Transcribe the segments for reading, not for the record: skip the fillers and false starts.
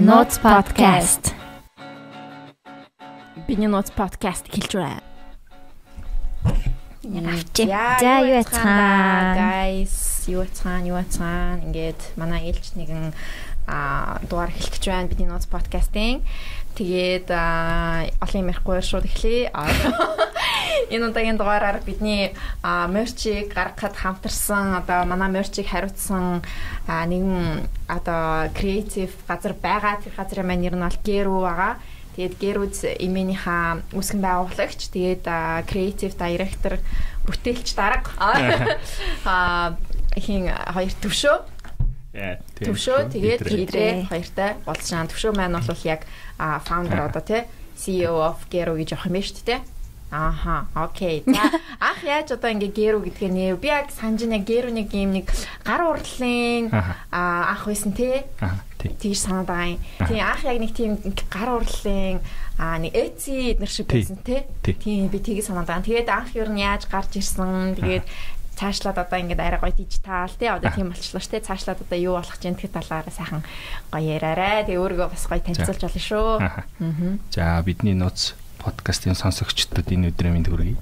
Notes podcast. Биний Notes podcast хэлж байна. За юу яцхан guys, юу яцхан ингээд манай ээлж нэгэн дугаар хэлэх гэж байна бидний Notes podcast-ийн. Тэгээд олон юм ярихгүй шууд эхлэе. Энэ удаагийн дугаараар бидний мерчийг гаргахад хамтарсан одоо манай мерчийг хариуцсан нэгэн одоо креатив газар байгаа. Тэр газрын маань нэр нь бол Gero байгаа. Тэгээд Gero-ц имэнийхаа үүсгэн байгуулагч, тэгээд креатив директор, бүтээлч дарга хин хоёр төвшөө. Төвшөө тэгээд Идрээ хоёртай болцсон. Төвшөө маань бол яг founder одоо тий CEO of Gero гэж авах юм байна шүү дээ. Аха, окей. За ах яаж одоо ингээ Gero гэдгээ нэ би яг санаж нэг Gero нэг юм нэг гар урлалын ах байсан тий. Тийш санаад байгаа юм. Тийм ах яг нэг тийм гар урлалын нэг Etsy эднэр шиг байсан тий. Тийм би тийг санаад байгаа. Тэгээд анх юу нь яаж гарч ирсэн. Тэгээд цаашлаад одоо ингээд арай гоё дижитал тий одоо тийм болчихлоо ш тий цаашлаад одоо юу болох гэж энэ талаараа сайхан гоё яраарай. Тэгээ өөрийгөө бас гоё танилцуулж болно шүү. За бидний Notes подкастын сонсогчдод энэ өдрийн мэнд хүргэе.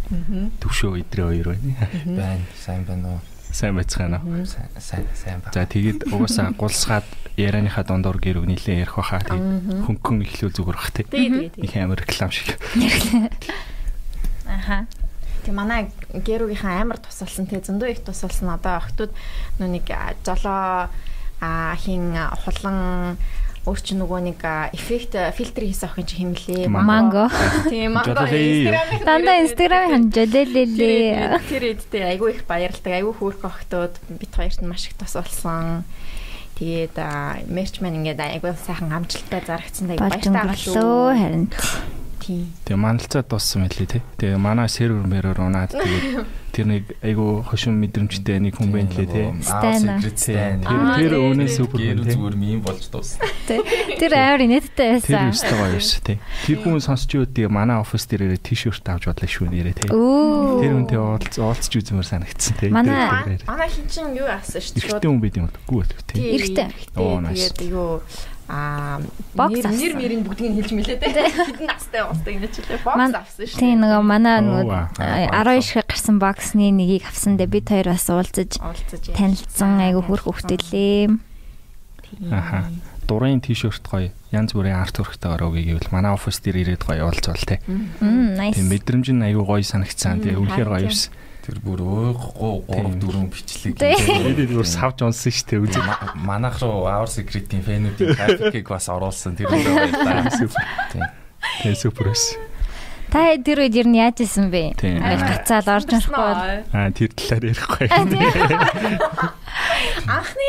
Төвшөө Идрээ хоёр байна. Байна. Сайн байна уу? Сайн байцгаана уу? Сайн байна. За тэгээд угаасаа гулсгаад ярианыхаа дондор Gero нилээ ярих баха. Тэгээд хөнгөн ихлүү зүгээр бах тий. Их амар реклам шиг. Аха. Тэг манай Gero-гийнхаа амар тусалсан тэг зөндөө их тусалсан одоо охтууд нүг жолоо хин хулан өөрч нөгөө нэг эффект фильтр хийсэн охин чи химлээ. Манго. Тийм манго. Дандаа Instagram ханжлэлээ. Тэр эдтэй айгүй их баярлалтай. Айгүй хөөрх охтууд бид хоёрт нь маш их тусалсан. Тэгээд мерч маань ингээд айгүй сайхан амжилттай зарагдсан. Баяртай байгаа шүү. Харин Тэгээ маналцаа дууссан мэлээ тий. Тэгээ манай сервер мэрээр унаад тэгээ тэр нэг айгу хошин мэдрэмжтэй нэг хүн байна лээ тий. Тэр өнөө супер Gero зүгээр мим болж дууссан. Тэр амар инээдтэй байсан. Тэр өстой гоё байсан тий. Тэр хүн сонсч юу тэгээ манай офис дээр тишерт авч бодлоо шүү нэрээ тий. Тэр үнтэй уулзч үзмээр санагдсан тий. Манай хинчин юу аасан шүү дээ. Эрэгтэй хүн бид юм уу? Гүү тий. Эрэгтэй. Тэгээд юу нэр мэрийн бүгдийг нь хэлж мэлээ те. Хэдэн настай уустай ингэ ч лээ бокс авсан шүү. Тийм нөгөө манай нөгөө 12 шиг гарсан боксны нэгийг авсан дээ бид хоёр бас уулзаж танилцсан айгу хөрх хөвтөлээ. Аха. Дурын тишерт гоё янз бүрийн арт хүрхтэй ороогүй гэвэл манай офис дээр ирээд гоё уулзвал те. Тийм мэдрэмж нь айгу гоё санагцсан. Тэгээ үнэхээр гоё юмсан. Тэр бүр 3 4 бичлэг бүр савж унсан шүү дээ. Үзээ манайх руу Our Secret-ийн фэнүүдийн трафикийг бас оруулсан тэр үгүй байна. Тийм супер эс. Та тэр үед ер нь яаж исэн бэ? Гацаал орж ирэхгүй. Тэр талаар ярихгүй. Анхны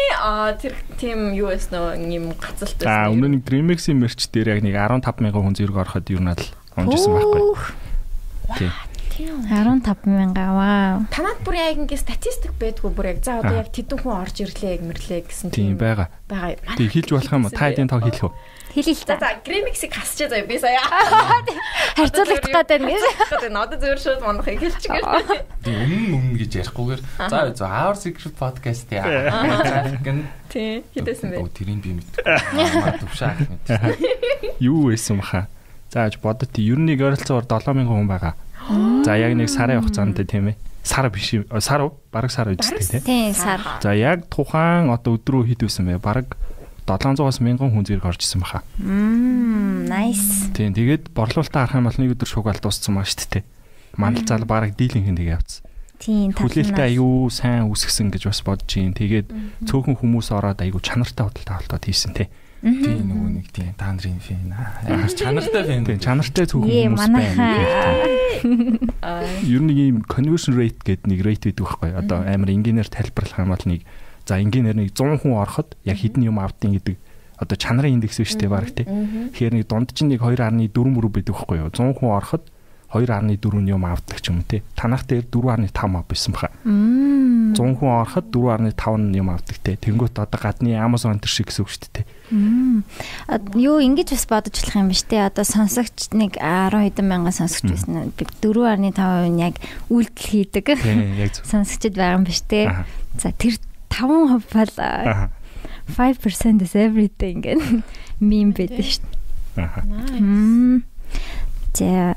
тэр тийм юу эс нөө юм гацалт байсан. Өмнө нэг Dreamix-ийн мерч дээр яг нэг 15,000 хүн зэрэг ороход ер нь л онжсэн байхгүй. Тийм. 15,000 вау. Танад бүр яг ингэ статистик байдгүй бүр яг за одоо яг тэдэн хүн орж ирлээ гэмэрлээ гэсэн тийм байгаа. Тэг хэлж болох юм уу? Та эдийн тоо хэлэх үү? Хэлээ л та. За Grimix-ийг хасчаа заяа би сая. Харьцуулах гэдэг нь гэж. Надад зөвөр шууд манахыг хэлчихээ. Өмнө гэж ярихгүйгээр за Our Secret podcast яа. Тийм хэдээсэн бэ? Тэрийг би мэдгүй. Төвшаах мэд. Юу байсан баха? Зааж бодот ер нь нэг ойролцоогоор 7,000 хүн байгаа. За яг нэг сарын хугацаанд тийм ээ. Сар биш сар бараг сар үстэй тийм сар. За яг тухайн одоо өдрөө хэд байсан бэ? Бараг 700-аас 1000 хүн зэрэг орж исэн баха. Nice. Тийм тэгээд борлуулалтаа харах юм бол нэг өдөр шугаал дууссан маа шүү дээ. Мандалцаал бараг дийлэнх нь тэгээ явцсан. Тийм хүлээлттэй аюу сайн үсгсэн гэж бас бодож юм. Тэгээд цөөхөн хүмүүс ороод аюу чанартай хөдөлთა холтоод хийсэн тий. Тийм нөгөө нэг тийм та нарын фэн чанартай фэн. Тийм чанартай цөөхөн хүмүүс байна. Ер нь ийм conversion rate гэдэг нэг rate байдаг байхгүй. Одоо амар инженеэр тайлбарлах юм бол нэг за инженеэр нэг 100 хүн ороход яг хэдэн юм авдیں۔ гэдэг одоо чанарын индекс биш үү баг тий. Тэгэхээр нэг дунд чинь нэг 2.4 мөрөв байдаг байхгүй юу. 100 хүн ороход 2.4 юм авдаг ч юм уу тий. Танах дээр 4.5 авсан баха. 100 хүн ороход 4.5 юм авдаг тий. Тэнгүүт одоо гадны Amazon тэр шиг гэсэн үг шүү дээ. Юу ингэж бас бодож болох юм биш тий. Одоо сонсогч нэг 10 хэдэн мянган сонсогч байсан. 4.5% яг үйлдэл хийдэг. Сонсогчд байгаа юм биш тий. За тэр 5% бол 5% is everything гэх мем байдаг шүү дээ. За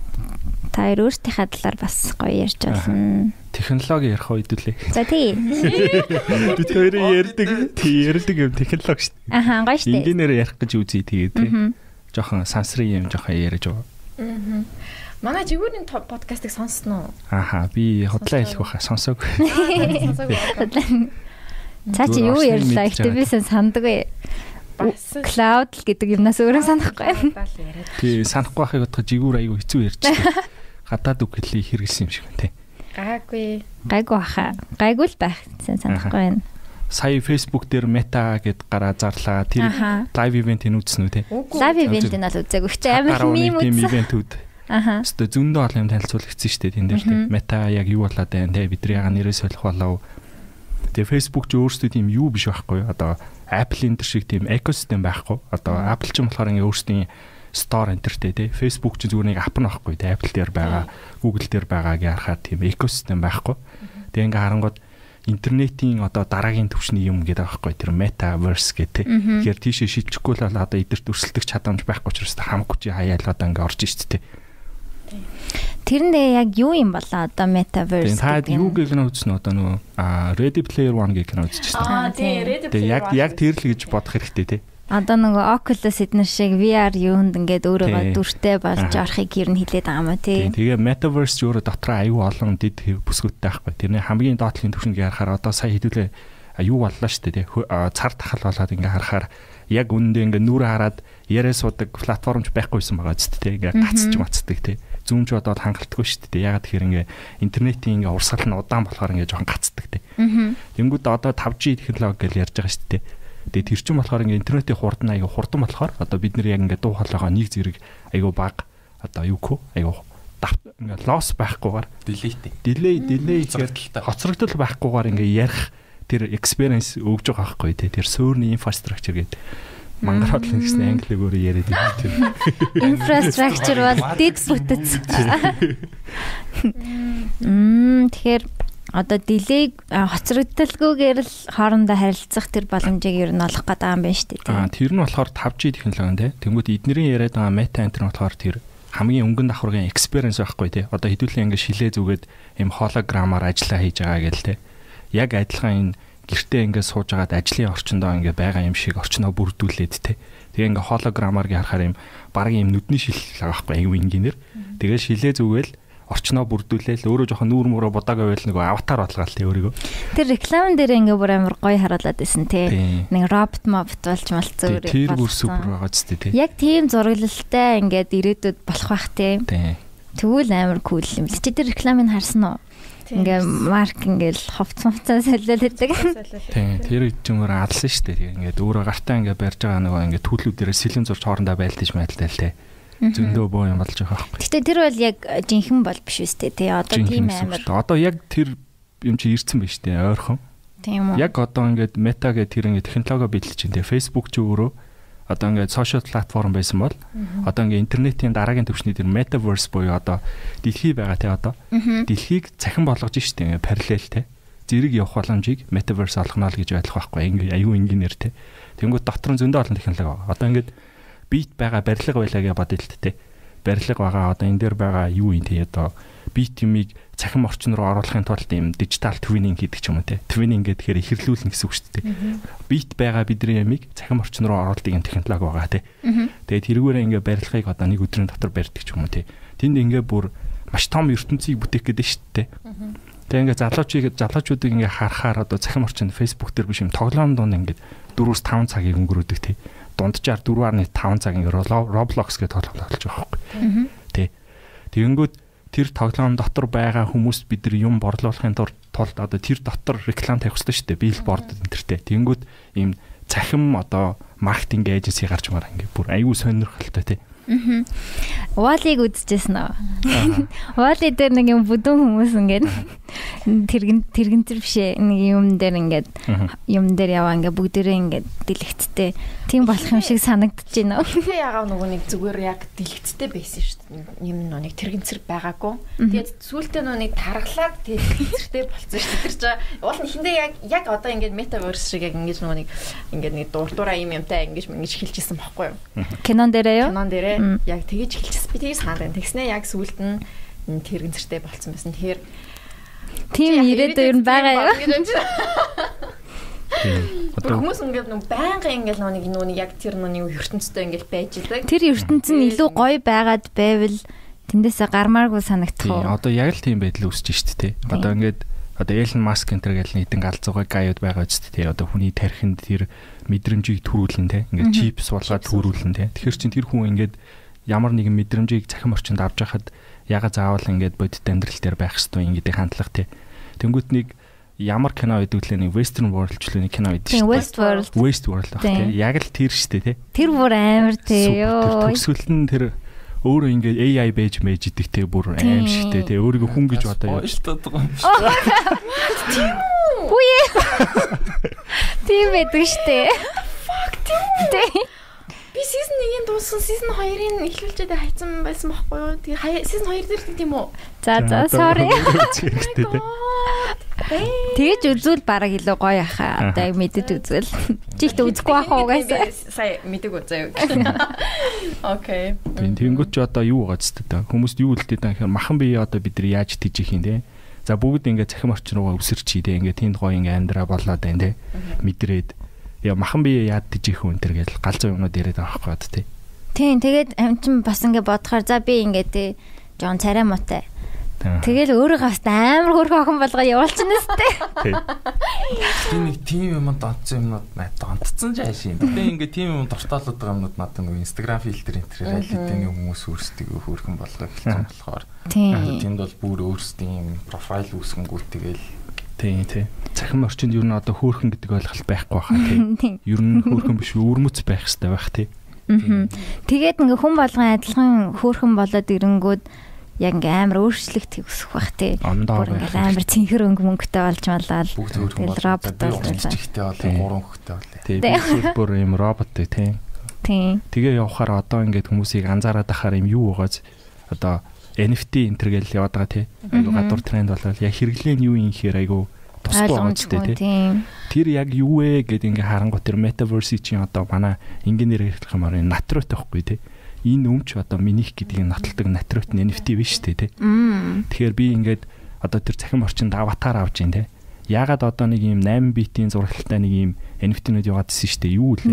таар өөртөөхөө талаар бас гоё ярьж байна. Технологи ярих үед үлээ. За тий. Бид хоёрын ярьдаг юм технологи шүү дээ. Аха гоё шүү дээ. Инженеэр ярих гэж үзье тэгээ тий. Жохон сансрын юм жохон ярьж байгаа. Манай жигүүрийн подкастыг сонссноо. Аха би худлаа хэлэх байхаа сонсоог. Цаа чи юу ярьлаа ихтэй би сандаггүй. Cloud гэдэг юмнаас өөрөө санахгүй. Тий санахгүй байхыг бодоход жигүүр айгу хэцүү ярьж байна. Гадаад үг хэллий хэрэгсэн юм шиг байна тий. Гайгүй баха. Гайгүй л байх санахгүй байна. Сая Facebook дээр Meta гэд гараа зарлаа. Тэр live event-ийг үзсэн үү те? Live event-ийг нь л үзээгүй. Чи амар мим үзсэн. Ивентүүд. Аха. Өстө зөндөө олон юм танилцуулагдсан шүү дээ тэн дээр те. Meta яг юу болоод байна те? Бидний яга нэрээ солих болов. Тэгээ Facebook ч өөрсдөө тийм юу биш байхгүй. Одоо Apple энэ шиг тийм экосистем байхгүй. Одоо Apple ч юм болохоор ингээ өөрсдийн store энтертэй те. Facebook ч зүгээр нэг app нөхгүй те. Apple дээр байгаа, Google дээр байгааг ярахаар тийм экосистем байхгүй. Тэгээ ингээ харангууд интернетийн одоо дараагийн түвшний юм гэдэг байхгүй тэр metaverse гэдэг. Тэгэхээр тийшээ шилжихгүй л одоо эдэрт өрсөлдөх чадамж байхгүй учраас хамаагүй чи хаяалаад ингээ орж ишт те. Тэрэндээ яг юу юм болоо одоо metaverse гэдэг. Та юу гэх нь үзсэн одоо нөгөө Ready Player One гэх нь үзчихсэн. Тийм Ready Player One. Яг тэр л гэж бодох хэрэгтэй те. Одоо нөгөө Oculus эднэр шиг VR юунд ингээд өөрөөгөө дүртэй болж орохыг ер нь хилээд байгаа юм тий. Тэгээ metaverse өөрөө дотроо аюу олон дид бүсгүйтэй байхгүй. Тэрний хамгийн доотлын түвшинг ярахаар одоо сая хэдүүлээ юу боллоо шүү дээ тий. Цар тахал болоод ингээ харахаар яг үнэндээ ингээ нүрэ хараад яриа суудаг платформч байхгүйсэн байгаа зү тий. Ингээ гацч мацдаг тий. Зүүмж бодоод хангалтгүй шүү дээ. Ягаад тэгэхээр ингээ интернетийн ингээ урсгал нь удаан болохоор ингээ жоохон гацдаг тий. Тэнгүүд одоо 5G технологи гэж ярьж байгаа шүү дээ. Тэгээ тэр чинь болохоор ингээ интернетийн хурдан аяга хурдан болохоор одоо бид нэр яг ингээ дуу хоолойгоо нэг зэрэг аяга баг одоо юу хөө аяга ингээ лосс байхгүйгээр delay гэхээр хоцрогдол байхгүйгээр ингээ ярих тэр experience өгж байгаа байхгүй тий тэр суурны infrastructure гэдэг мангараад л гэсэн англигээр яриад байгаа тийм infrastructure бол дэд бүтэц. Тэгэхээр одоо delay хоцрогдолгүйгээр л хоорондоо харилцах тэр боломжийг ер нь олох гэдэг юм байна шүү дээ. Тэр нь болохоор 5G технологи нэ. Тэнгүүд эднэрийн яриад байгаа Meta антер болохоор тэр хамгийн өнгөн давхаргын experience байхгүй тий. Одоо хэдүүлээ ингээ шилээ зүгээд юм холограмаар ажиллаа хийж байгаа гэл тий. Яг адилхан энэ гэртээ ингээ сууж агаад ажлын орчиндөө ингээ байгаа юм шиг орчноо бүрдүүлээд тий. Тэгээ ингээ холограмаар харахаар юм багын юм нүдний шил байгаа байхгүй аюу инженеэр. Тэгээ шилээ зүгээл орчноо бүрдүүлээл өөрөө жоохон нүүр мөрөө будаага байл нэг аватар бодлгаал тий өөрийгөө. Тэр реклам дээр ингээ бүр амар гоё харуулад байсан тий. Нэг робот мобт болж малцсан өөрөө. Тэр бүр супер байгаа ч тий. Яг тийм зураглалтай ингээд ирээдүйд болох бах тий. Тэгвэл амар кул юм л. Чи тэр рекламыг харсан уу? Ингээ марк ингээл ховцмцаа солиулдаг. Тий, тэр жимээр алсан шүү дээ. Ингээд өөрөө гартаа ингээ барьж байгаа нөгөө ингээ түлүүдээрээ сэлэн зурч хоорондоо байлдаж майлтай л тий. Зөндөө боо юм болж байгаа байхгүй. Гэтэ тэр бол яг жинхэнэ бол биш үстэй тий. Одоо тийм амар. Одоо яг тэр юм чи ирсэн байж тий ойрхон. Тийм үү. Яг одоо ингээд Meta гэх тэр ингээд технологи биелж чинь тий. Facebook ч өөрөө одоо ингээд сошиал платформ байсан бол одоо ингээд интернетийн дараагийн түвшний тэр Metaverse буюу одоо дэлхий байгаа тий одоо. Дэлхийг цахин болгож штэ ингээд параллел тий. Зэрэг явах боломжийг Metaverse олгоно л гэж ойлгох байхгүй. Ингээд аюу инженеэр тий. Тэнгүүд дотор нь зөндөө олон технологи байгаа. Одоо ингээд бит байгаа барилга байлаа гэж бодъё л тээ. Барилга байгаа одоо энэ дээр байгаа юу юм тий одоо бит юмыг цахим орчин руу оруулахын тулд юм дижитал твининг хийдэг ч юм уу тий. Твининг гэхээр ихэрлүүлнэ гэсэн үг шүү дээ. Бит байгаа бидний ямиг цахим орчин руу оруулдаг юм технологи байгаа тий. Тэгээд тэрүүгээрээ ингээ барилгыг одоо нэг өдрийн дотор барьдаг ч юм уу тий. Тэнд ингээ бүр маш том ертөнцийг бүтээх гэдэг шүү дээ. Тэгээд ингээ залуучуудыг ингээ харахаар одоо цахим орчин Facebook дээр биш юм тоглоом дунд ингээ 4-5 цагийг өнгөрөөдөг тий. Дунджаар 4.5 цаг ингээ Roblox гэж тоглоом болж байгаа байхгүй. Тэ. Тэгэнгүүт тэр тоглоом дотор байгаа хүмүүст бид нар юм борлуулахын тулд одоо тэр дотор реклам тавих хэрэгтэй шүү дээ. Billboard энтертэй. Тэгэнгүүт ийм цахим одоо маркетинг эйженси гарч мараа ингээ бүр аюу сонирхолтой тий. Wall-ыг үзчихсэн үү? Вали дээр нэг юм бүдүүн хүмүүс ингээд тэрэгэнтэр бишээ нэг юм дээр ингээд юм дээр яваа ингээд бүгдээрээ ингээд дэлгэцтэй. Тийм болох юм шиг санагдаж байна. Тэгээ ягаа нөгөө нэг зүгээр яг дэлгэцтэй байсан шүү дээ. Юм нэг тэрэгэнцэр байгаагүй. Тэгээд сүүлдээ нөгөө нэг таргалаад тэрэгэнцэртэй болцсон шүү дээ. Тэр чинь уул нь ихэндээ яг одоо ингээд метаверс шиг яг ингээд нөгөө нэг ингээд нэг дурдураа юм юмтай ингэж хэлчихсэн байхгүй юу? Кинон дээрээ юу? Кинон дээрээ яг тэгэж хэлчихсэн. Би тэгэж санаад байна. Тэгснээ яг сүүлд нь тэрэгэнцэртэй болцсон байсан. Тэгэхээр тийм ирээдүйн ер нь байгаа юу? Хүмүүс ингээд нэг байнгын ингээд нэг яг тэр нэг ертөнцтэй ингээд байж идэг. Тэр ертөнц нь илүү гоё байгаад байвал тэндээсээ гармааргүй санагдах уу? Одоо яг л тийм байдал үүсэж штэ тий. Одоо ингээд Elon Musk энэ гэл нэгэн галзуугай гаюуд байгаа ч тий. Одоо хүний тархинд тэр мэдрэмжийг төрүүлэн тий. Ингээд чипс болгоод төрүүлэн тий. Тэгэхээр чин тэр хүн ингээд ямар нэгэн мэдрэмжийг цахим орчинд авч байхад яга заавал ингээд бодит амьдрал дээр байх хэрэгтэй ингээд хандлага тий. Тэнгүүт нэг ямар кино байдаг лээ нэг Western World ч л нэг кино байдаг шүү дээ. Westworld баг тий. Яг л тэр шүү дээ тий. Тэр бүр амар тий. Йоо. Төсвөл нь тэр өөрөө ингээд AI байж мэж идэг тий бүр аим шигтэй тий. Өөрийгөө хүн гэж бодоо явж байгаа юм шүү. Үе. Тийм байдаг шүү дээ. Fuck тий. Би season 1-ийн дууссан season 2-ын эхлүүлчихэд хайцсан байсан байхгүй юу? Тэгээ season 2 дээр тийм үү? За sorry. Тэгэж үзвэл бараг илүү гоё ахаа. Одоо мэдэж үзвэл. Чихт үзэхгүй байх угаасаа. Сая мэдэг үзээ. Окей. Тэнгүүт ч одоо юу байгаа ч гэдэг. Хүмүүст юу үлдээд байгаа гэхээр махан бие одоо бид нар яаж тийжих юм те. За бүгд ингээд цахим орчин руугаа өсөрч те. Ингээд тэнд гоё ингээд амьдраа болоод байна те. Мэдрээд яа махан бие яад тийжих хүн тэр гэж галзуу юмнууд яриад байгаа байхгүй тий. Тийм тэгээд амчин бас ингээд бодохоор за би ингээд те Жон царай муутай. Тэгэл өөрийгөө бас амар хөрхөн охин болгоо явуулчихнаас тий. Тийм нэг тийм юм донцсон юмнууд надад донтцсон ч аашийн. Тэгээ ингээд тийм юм дуртаалаад байгаа юмнууд надад нэг Instagram фильтр энэ реалитийн хүмүүс өөрсдөө хөрхөн болгоо хэлсэн болохоор. Тэнд бол бүр өөрсдийн профайл үүсгэнгүүт тэгэл тий. Цахим орчинд юу н одоо хөөрхөн гэдэг ойлголт байхгүй байхаа тий. Ер нь хөөрхөн биш өвөрмөц байх хэрэгтэй байх тий. Тэгээд ингээ хүн болгон адилхан хөөрхөн болоод ирэнгүүд яг ингээ амар өөрчлөлт үүсэх байх тий. Бүр ингээ амар цэнхэр өнгө мөнгөтэй болж малаад тэгэл робот болчихтой болоо 3 хөхтэй болоо. Тий. Бүр юм робот тий. Тэгээ явахаар одоо ингээд хүмүүсийг анзаараад ахаар юм юу байгааз одоо NFT энтер гэж яваад байгаа тий. Айгу гадуур тренд болол яг хэрэглэн юу юм гэхээр айгу тустай байгаа ч тий. Тэр яг юу вэ гэдэг ингээ харангуй тэр metaverse чинь одоо манай инженеэр хэлэх юмар натрот байхгүй тий. Энэ өмч одоо минийх гэдгийг нотолдог натрот NFT биш тий. Тэгэхээр би ингээд одоо тэр цахим орчинд аватар авч ийн тий. Ягаад одоо нэг юм 8 битийн зурагтай нэг юм NFT-нүүд яваадсэн шүү дээ. Юу л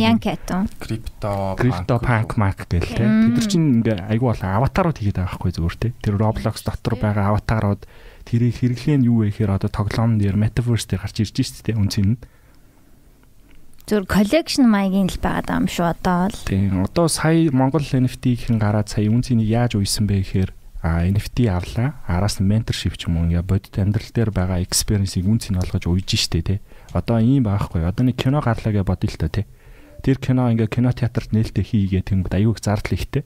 крипто панк мак гэл те. Тэд нар чинь ингээ айгүй болон аватарууд хийгээд байгаа байхгүй зүгээр те. Тэр Roblox дотор байгаа аватарууд тэрийг хэрэглэн юу вэ гэхээр одоо тоглоом дээр metaverse дээр гарч ирж шүү дээ үнцэн нь. Зүр collection маягийн л байгаа юм шүү одоо л. Тийм. Одоо сая Монгол NFT-ийн гараад сая үнцнийг яаж уйсан бэ гэхээр NFT авлаа. Араас нь mentorship ч юм уу ингээ бодит амьдрал дээр байгаа experience-ийг үнцнийг олгож уйж штэ тий. Одоо ийм байхгүй. Одоо нэг кино гарлаа гэж бодъё л та тий. Тэр кино ингээ кино театрт нээлттэй хийгээ тэнгүүд аюуг зардал ихтэй.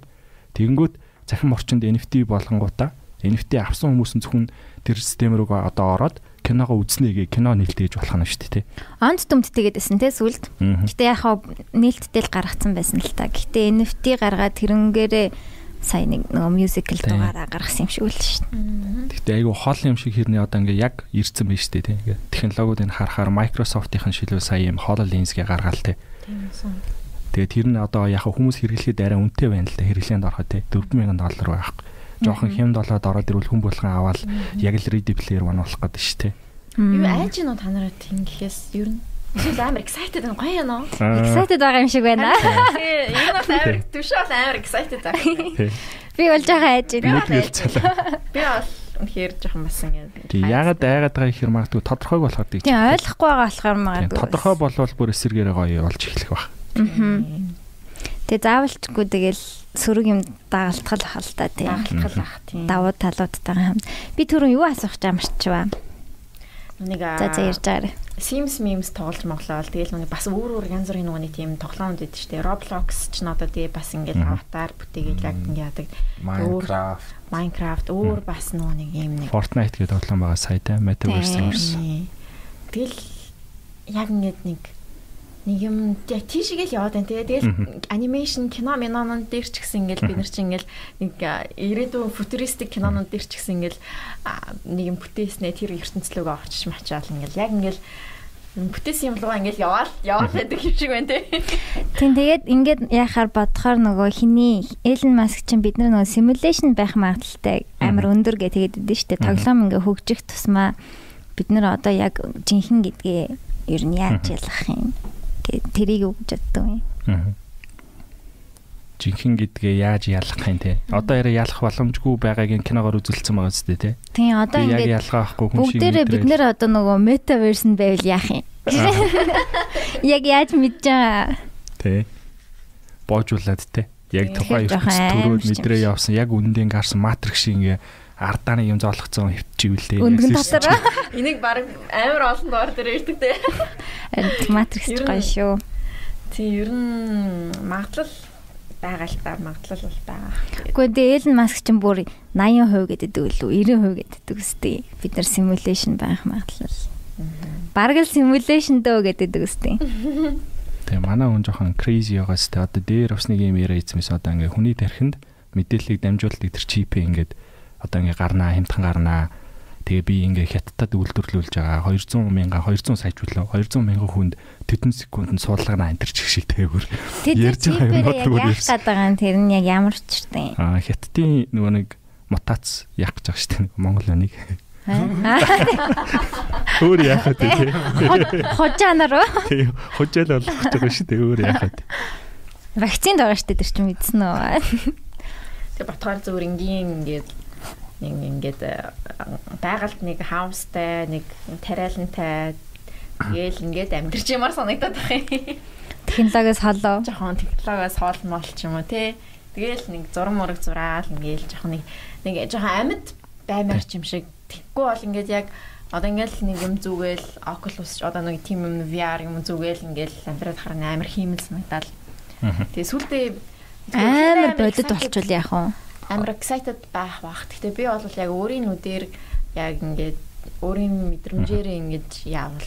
Тэгэнгүүт захин орчинд NFT болгонгуудаа NFT авсан хүмүүс нь зөвхөн тэр систем рүү одоо ороод киногоо үзнэгээ кино нээлттэй гэж болох нь штэ тий. Онц төмттэйгээд байсан тий сүлд. Гэтэ яхаа нээлттэй л гаргацсан байсан л та. Гэтэ NFT гаргаад тэрнгээрээ сая нэг мюзикл дугаараа гаргасан юм шиг үл шүү дээ. Гэхдээ айгүй хол юм шиг хэрний одоо ингээ яг ирсэн байна шүү дээ тий. Ингээ технологиудыг харахаар Microsoft-ийн шилүү сая юм HoloLens-гээ гаргаал тий. Тэгээд тэр нь одоо яг хүмүүс хэрэглэхэд арай үнэтэй байна л да хэрэглээнд ороход тий $4,000 байхгүй. Жохон хямд болоод ороод ирвэл хүн болгон аваад яг л Ready Player One болох гэдэг шүү тий. Юу айж гинөө та нараа тийм гэхээс ер нь эсвэл амар excited байна гоё яана. Excited байгаа юм шиг байна. Тэгээ энэ бол амар төвшөөл амар excited байгаа. Би бол жоохон айж байна. Би бол үнэхээр жоохон бас ингэ. Тэг ягаад айгаад байгаа ихэр магадгүй тодорхойг болохоор тийм ойлгохгүй байгаа болохоор магадгүй. Тодорхой болвол бүр эсэргээрээ гоё болж эхлэх баг. Тэгээ заавалчгүй тэгэл сөрөг юм дагалдгал ахал та тийм. Дагалдгал ах тийм. Давуу талуудтайгаа хамт. Би түрүү юу асуух гэж амарчваа. Нэг за ярьж байгаа. Sims memes тоглож моглоо. Тэгэл нэг бас өөр янз бүрийн нэг тийм тоглоомд байдаг шүү дээ. Roblox ч надад тэгээ бас ингээл аватар бүтээгээл яг ингээд яадаг. Minecraft өөр бас нэг юм нэг Fortnite гэдэг тоглоом байгаа сая тэ Metaverse. Тэгэл яг ингээд нэг юм тийшгээл яваад байна те. Тэгэл анимашн кино минонон дээр ч гэсэн ингээл бид нар чи ингээл нэг ирээдүйн футуристик кинонууд дээр ч гэсэн ингээл нэг юм бүтээснэ тэр ертөнцлөөгөө очиж мачаал ингээл яг ингээл бүтээсэн юм руу ингээл яваад байдаг юм шиг байна те. Тийм тэгээд ингээд яхаар бодохоор нөгөө хиний Elon Musk чинь бид нар нөгөө simulation байх магадлалтай амар өндөр гэж тэгээд өгдөө штэ. Тоглоом ингээ хөгжих тусмаа бид нар одоо яг жинхэнэ гэдгээ ер нь яаж ялах юм тэрийг өгч чаддаг юм. Жинхэнэ гэдгээ яаж ялах юм те. Одоо яриа ялах боломжгүй байгаагийн киногоор үзүүлсэн байгаа зү те. Тийм одоо ингээд яг ялгаахгүй хүн шиг бүгдээрээ бид нэр одоо нөгөө metaverse-д байвал яах юм. Яг яаж мэдэж байгаа. Тэ. Боожуулаад те. Яг тухайн төрөөд мэдрээ явсан яг үнэндээ гарсан матрикс шиг ингээ ардааны юм зоолгоцсон хөвчивэлтэй. Үндгэн дотор. Энийг баг амар олон доор дээр ирдэг те. Матрикс ч гоё шүү. Тийм ер нь магадлал байгаа л та магадлал бол байгаа. Гэхдээ дээ Elon Musk ч бүр 80% гэдэг үү 90% гэдэг үстэй. Бид нар simulation байх магадлал. Бараг л simulation дөө гэдэг үстэй. Тэгээ манай хүн жоохон crazy байгаас тэ одоо дээр бас нэг юм яриа ийцмээс одоо ингээ хүний тархинд мэдээллийг дамжуулдаг тэр чипээ ингээд одоо ингээ гарнаа хямдхан гарнаа. Тэгээ би ингээ хятадд үйлдвэрлүүлж байгаа 200 сая чөлөө 200 мянган хүнд тэдэн секундэд суулгана энэ чиг шиг тээгүр ярьж байгаа юм бол яг гадагаан тэр нь яг ямар ч штэ. Хятадын нөгөө нэг мутац яах гэж байгаа штэ Монгол нэг. Өөр яахад тий. Хожаанаар уу? Тий. Хожаал болох гэж байгаа штэ өөр яахад. Вакцинд байгаа штэ тэр чинь мэдсэн үү? Тэгээ батгаар зөвөр ингийн ингээд байгальд нэг хаустай нэг тариалантай гээл ингээд амьдэрч юмар санагдаад байна. Технологиос холоо. Жохон технологиос хоолмол ч юм уу тий. Тэгээл нэг зураг мураг зураал ингээл жохон нэг жохон амьд баймаар ч юм шиг тэггүй бол ингээд яг одоо ингээл нэг юм зүгээл Oculus одоо нэг тийм юм VR юм зүгээл ингээл амьдраад харна амар хиймэл санагдал. Тэгээ сүлдээ амар бодит болчихвол яах вэ? Амар excited байх бах. Гэхдээ би бол яг өөрийн нүдээр яг ингээд өөрийн мэдрэмжээр ингээд яавал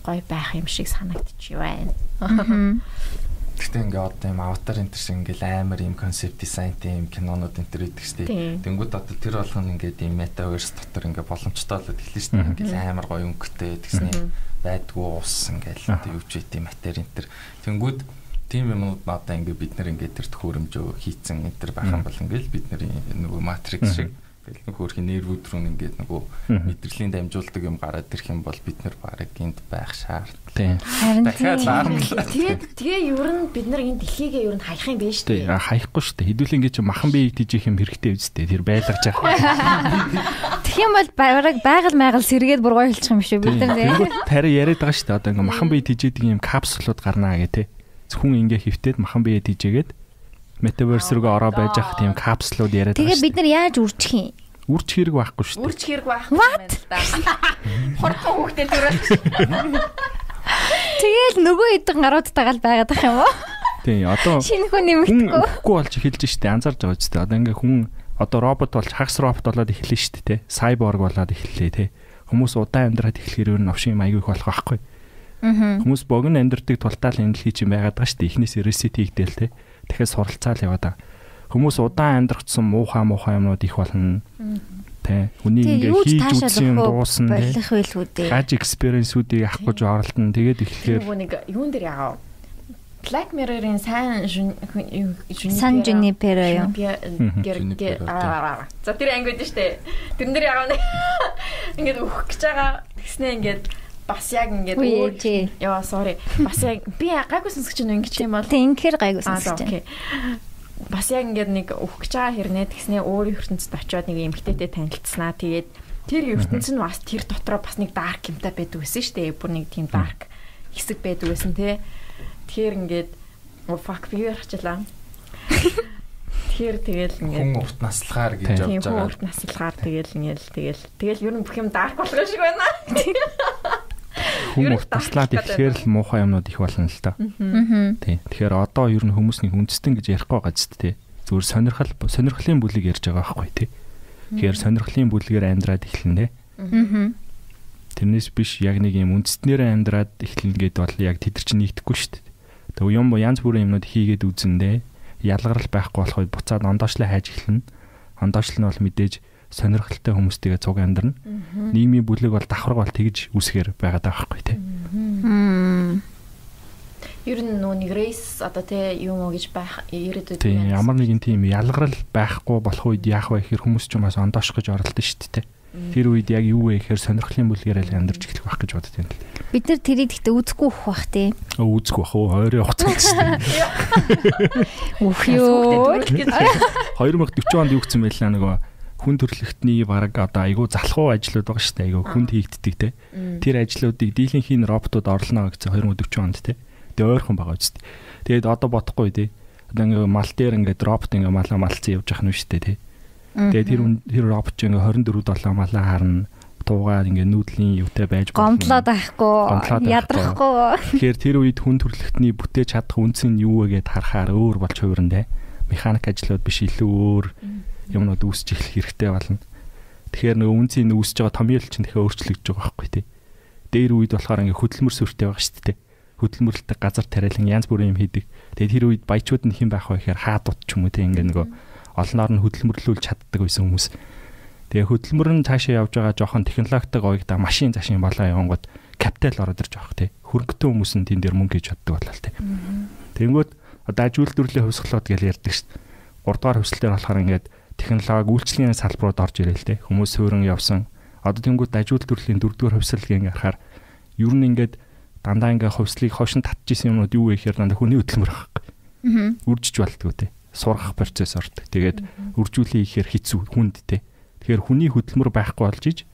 гоё байх юм шиг санагдчих байна. Гэхдээ ингээ одоо юм аватар энэ шиг ингээл амар юм концепт дизайнтэй юм кинонууд энэ төр идэг штеп. Тэнгүүд одоо тэр болгоно ингээд юм metaverse дотор ингээ боломжтой болоод эхэлнэ штеп. Ингээл амар гоё өнгөтэй тэгснэ байдгүй ус ингээл юу ч үгүй матери энэ төр. Тэнгүүд тийм юмнууд надаа ингээ бид нар ингээ тэр төхөөрөмжөө хийцэн энэ төр байх юм бол ингээл бид нар нөгөө матрикс шиг тэгэл нэг хөөрхөн нервүүд рүү ингээд нөгөө мэдрэлийн дамжуулдаг юм гараад ирэх юм бол бид нар бараг энд байх шаардлагатай. Тэгээ ер нь бид нар энэ дэлхийгээ ер нь хаях юм биш үү? Хаяхгүй шүү дээ. Хэдүүл ингээд чи махан биеийг тийжих юм хэрэгтэй үстэй. Тэр байлгаж байгаа. Тэгэх юм бол бараг байгаль сэргээд бүр гоё хэлчих юм шүү бид нар тийм. Тари яриад байгаа шүү дээ. Одоо ингээд махан бие тийжээдэг юм капсулууд гарнаа гэх тээ. Хүн ингээ хөвтөд махан бие тийжээгээд Metaverse рүү ороо байж ах тийм капслууд яриад байгаа. Тэгээ бид нар яаж үржих юм? Үрж хэрэг байхгүй шүү дээ. Үрж хэрэг байхгүй юм байна л да. Хурдан хүүхдээ төрөөд. Тэгэл нөгөө хэдэн гаруудтайгаа л байгаад ах юм уу? Тийм одоо шинэ хүн нэмэгдэхгүй. Үгүй болж эхэлж штэ анзаарж байгаа ч тийм. Одоо ингээ хүн одоо робот болж хагас робот болоод эхэлнэ штэ тий. Сайборг болоод эхэллээ тий. Хүмүүс удаан амьдраад эхлэхээр өөр новшин маяг их болох байхгүй. Хүмүүс богино амьдрдаг тултаал энэ дэлхий чинь байгаад байгаа штэ. Эхнээс reset хийгдээл тий. Дахиад суралцаал яваад байгаа. Хүмүүс удаан амьдрахсан муухай юмнууд их болно. Тэ. Хүний ингээ хийж үзсэн юм дуусна. Болох байлгүй дээ. Гаж экспириенсүүдийг авах гэж оролдоно. Тэгээд эхлэхээр нэг юун дээр яав. Black Mirror-ийн сайн San Junipero юу? За тэр ангид штэ. Тэрэн дээр яав нэг ингээд өөх гэж байгаа. Тэгснэ ингээд бас яг ингээд яа sorry бас яг би гайгүй сонсож байна ингэж юм бол тэнхэр гайгүй сонсож байна. Бас яг ингээд нэг өөх гэж байгаа хэрнээ тэгснээ өөр ертөнцид очиод нэг эмгтээтэй танилцсанаа тэгээд тэр ертөнц нь бас тэр дотроо бас нэг dark юмтай байдаг байсан шүү дээ. Бүр нэг тийм dark хэсэг байдаг байсан тий. Тэгэхээр ингээд fuck би ярахчлаа. Тэгэхээр тэгэл ингээд хүн урт наслахаар гэж явж байгаа. Хүн урт наслахаар тэгэл ер нь бүх юм дарк болгоо шиг байна. Хүн урт наслаад ихээр л муухай юмнууд их болно л та. Тийм. Тэгэхээр одоо ер нь хүмүүсний үндэстэн гэж ярихгүй байгаа ч тийм. Зүгээр сонирхлын бүлэг ярьж байгаа байхгүй тий. Тэгэхээр сонирхлын бүлгээр амьдраад эхэлнэ. Тэрнээс биш яг нэг юм үндэстнэрээ амьдраад эхлэн гээд бол яг тэд чинь нэгдэхгүй шүү дээ. Тэг юм янз бүрийн юмнууд хийгээд үзэндээ ялгарл байхгүй болоход буцаад ондоочлоо хайж эхэлнэ. Ондоочлол нь бол мэдээж сонирхолтой хүмүүстэйгээ цуг амьдрна. Нийгмийн бүлэг бол давхарга бол тэгж үсгээр байгаад байгаа байхгүй тий. Ер нь нэг рейс одоо тий юм уу гэж байх ирээдүйд тийм ямар нэгэн тийм ялгарл байхгүй болох үед яах вэ гэхээр хүмүүс ч юмас ондоошох гэж оролдсон шүү дээ. Тэр үед яг юу вэ гэхээр сонирхлын бүлгээр л амьдарч эхлэх байх гэж бодод байна. Бид нар тэрийг гэхдээ үзэхгүй бах тий. Үзэхгүй бах уу? Ойрын хугацаанд шүү дээ. Үх ёо. 2040 онд юу гэсэн байлаа нөгөө хүн төрөлхтний бараг одоо айгүй залхуу ажлууд байгаа шүү дээ. Айгүй хүнд хийгддэг те. Тэр ажлуудыг дийлэнхийн роботууд орлоно гэсэн 2040 онд те. Тэгээ ойрхон байгаа үст. Тэгээд одоо бодохгүй те. Одоо ингээ мал дээр ингээ робот ингээ малаа малцсан явж явах нь шүү дээ те. Тэгээд тэр робот ингээ 24/7 малаа харна. Туугаар ингээ нүүдлийн юутай байж гомдлоод байхгүй. Ядрахгүй. Тэгэхээр тэр үед хүн төрөлхтний бүтээж чадах үнц нь юу вэ гэд харахаар өөр болж хувирна те. Механик ажлууд биш илүү өөр юмнууд үүсэж эхлэх хэрэгтэй болно. Тэгэхээр нөгөө үнцийн үүсэж байгаа томьёол чинь дахиад өөрчлөгдөж байгаа байхгүй тий. Дээр үед болохоор ингээ хөдөлмөр сүртэй байгаа шүү дээ. Хөдөлмөрлөлтөд газар тариалан янз бүрийн юм хийдэг. Тэгээд тэр үед баячууд нь хэн байх вэ гэхээр хаадууд ч юм уу тий ингээ нөгөө олноор нь хөдөлмөрлүүлж чаддаг байсан хүмүүс. Тэгээ хөдөлмөр нь цаашаа явж байгаа жоохон технологитой гоёгдаа машин зашин болоо явангууд капитал ороод ирж байгаа тий. Хөрөнгөтэй хүмүүс нь тэн дээр мөнгө хийж чаддаг болол тий. Тэнгүүд одоо аж үйлдвэрлэлийн хувьсгалууд гэж ярьдаг шүү дээ. 3 дугаар хувьсгал дээр болохоор ингээд технологи үйлчлэгийн салбарууд орж ирэл те хүмүүс суурин явсан. Одоо тэнгууд аж үйлдвэрлэлийн 4-р хувьсгал гэнг харахаар ер нь ингээд дандаа ингээд хувьслыг хошин татчихсан юмнууд юу вэ гэхээр дандаа хүний хөдөлмөр байхгүй. Үржиж болтгоо те. Сургах процесс ордог. Тэгээд үржүүлээ ихээр хэцүү хүнд те. Тэгэхээр хүний хөдөлмөр байхгүй болж иж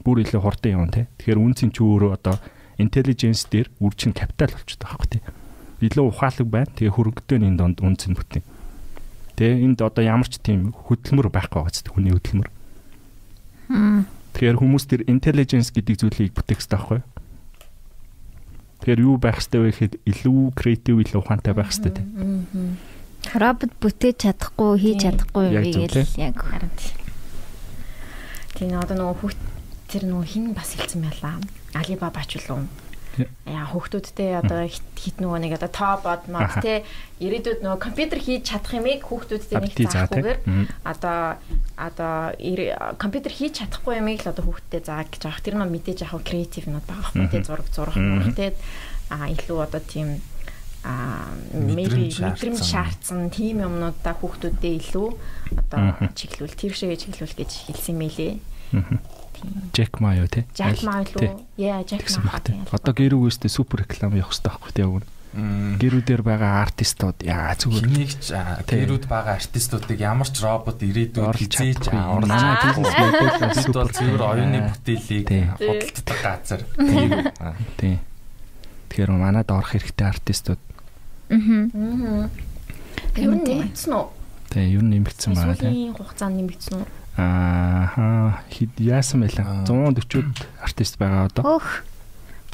бүр илүү хурдан юм те. Тэгэхээр үнцэн ч өөрөө одоо intelligence дээр үржин капитал болчиход байгаа байхгүй те. Илүү ухаалаг байна. Тэгээ хөрөнгөтэй энэ донд үнцэн бүтэн. Тэгээ энд одоо ямар ч тийм хөдөлмөр байхгүй байгаа ч хүний хөдөлмөр. Тэгэхээр хүмүүс тэр intelligence гэдэг зүйлийг бүтээх хэрэгтэй байхгүй юу? Тэгэхээр юу байх хэрэгтэй вэ гэхэд илүү creative, илүү ухаантай байх хэрэгтэй тийм. Робот бүтээж чадахгүй, хийж чадахгүй юм гээл яг харин. Тийм одоо нөгөө тэр нөгөө хин бас хэлсэн байлаа. Alibaba ч үлээ. Яа хүүхдүүдтэй одоо хит нөгөө нэг одоо тообод мод те ирээдүйд нөгөө компьютер хийж чадах юмыг хүүхдүүдтэй нэг заахгүйгээр одоо компьютер хийж чадахгүй юмыг л одоо хүүхдтэй заах гэж байгаа. Тэр нь мэдээж яг креатив нууд байгаа байхгүй те зурах те илүү одоо тийм мэдрэмж шаардсан тийм юмнуудаа хүүхдүүдтэй илүү одоо чиглүүл тэр шигээ чиглүүл гэж хэлсэн мэлээ. Jack Ma юу те? Jack Ma лөө. Яа, Jack Ma. Одоо гэрүүгөөстэй супер реклам явах хэрэгтэй байхгүй те яг. Гэрүүдээр байгаа артистууд яа зүгээр нэгч гэрүүд байгаа артистуудыг ямар ч робот ирээдүйд хизээж манай бизнес бол зөвхөн оюуны бүтээлийг худалддаг газар. Тийм. Тэгэхээр манад орох хэрэгтэй артистууд. Юу нэмэгдсэн үү? Тийм, юу нэмэгдсэн байна те. Сүүлийн хугацаанд нэмэгдсэн үү? Хэд яасан байлаа 140-од артист байгаа одоо.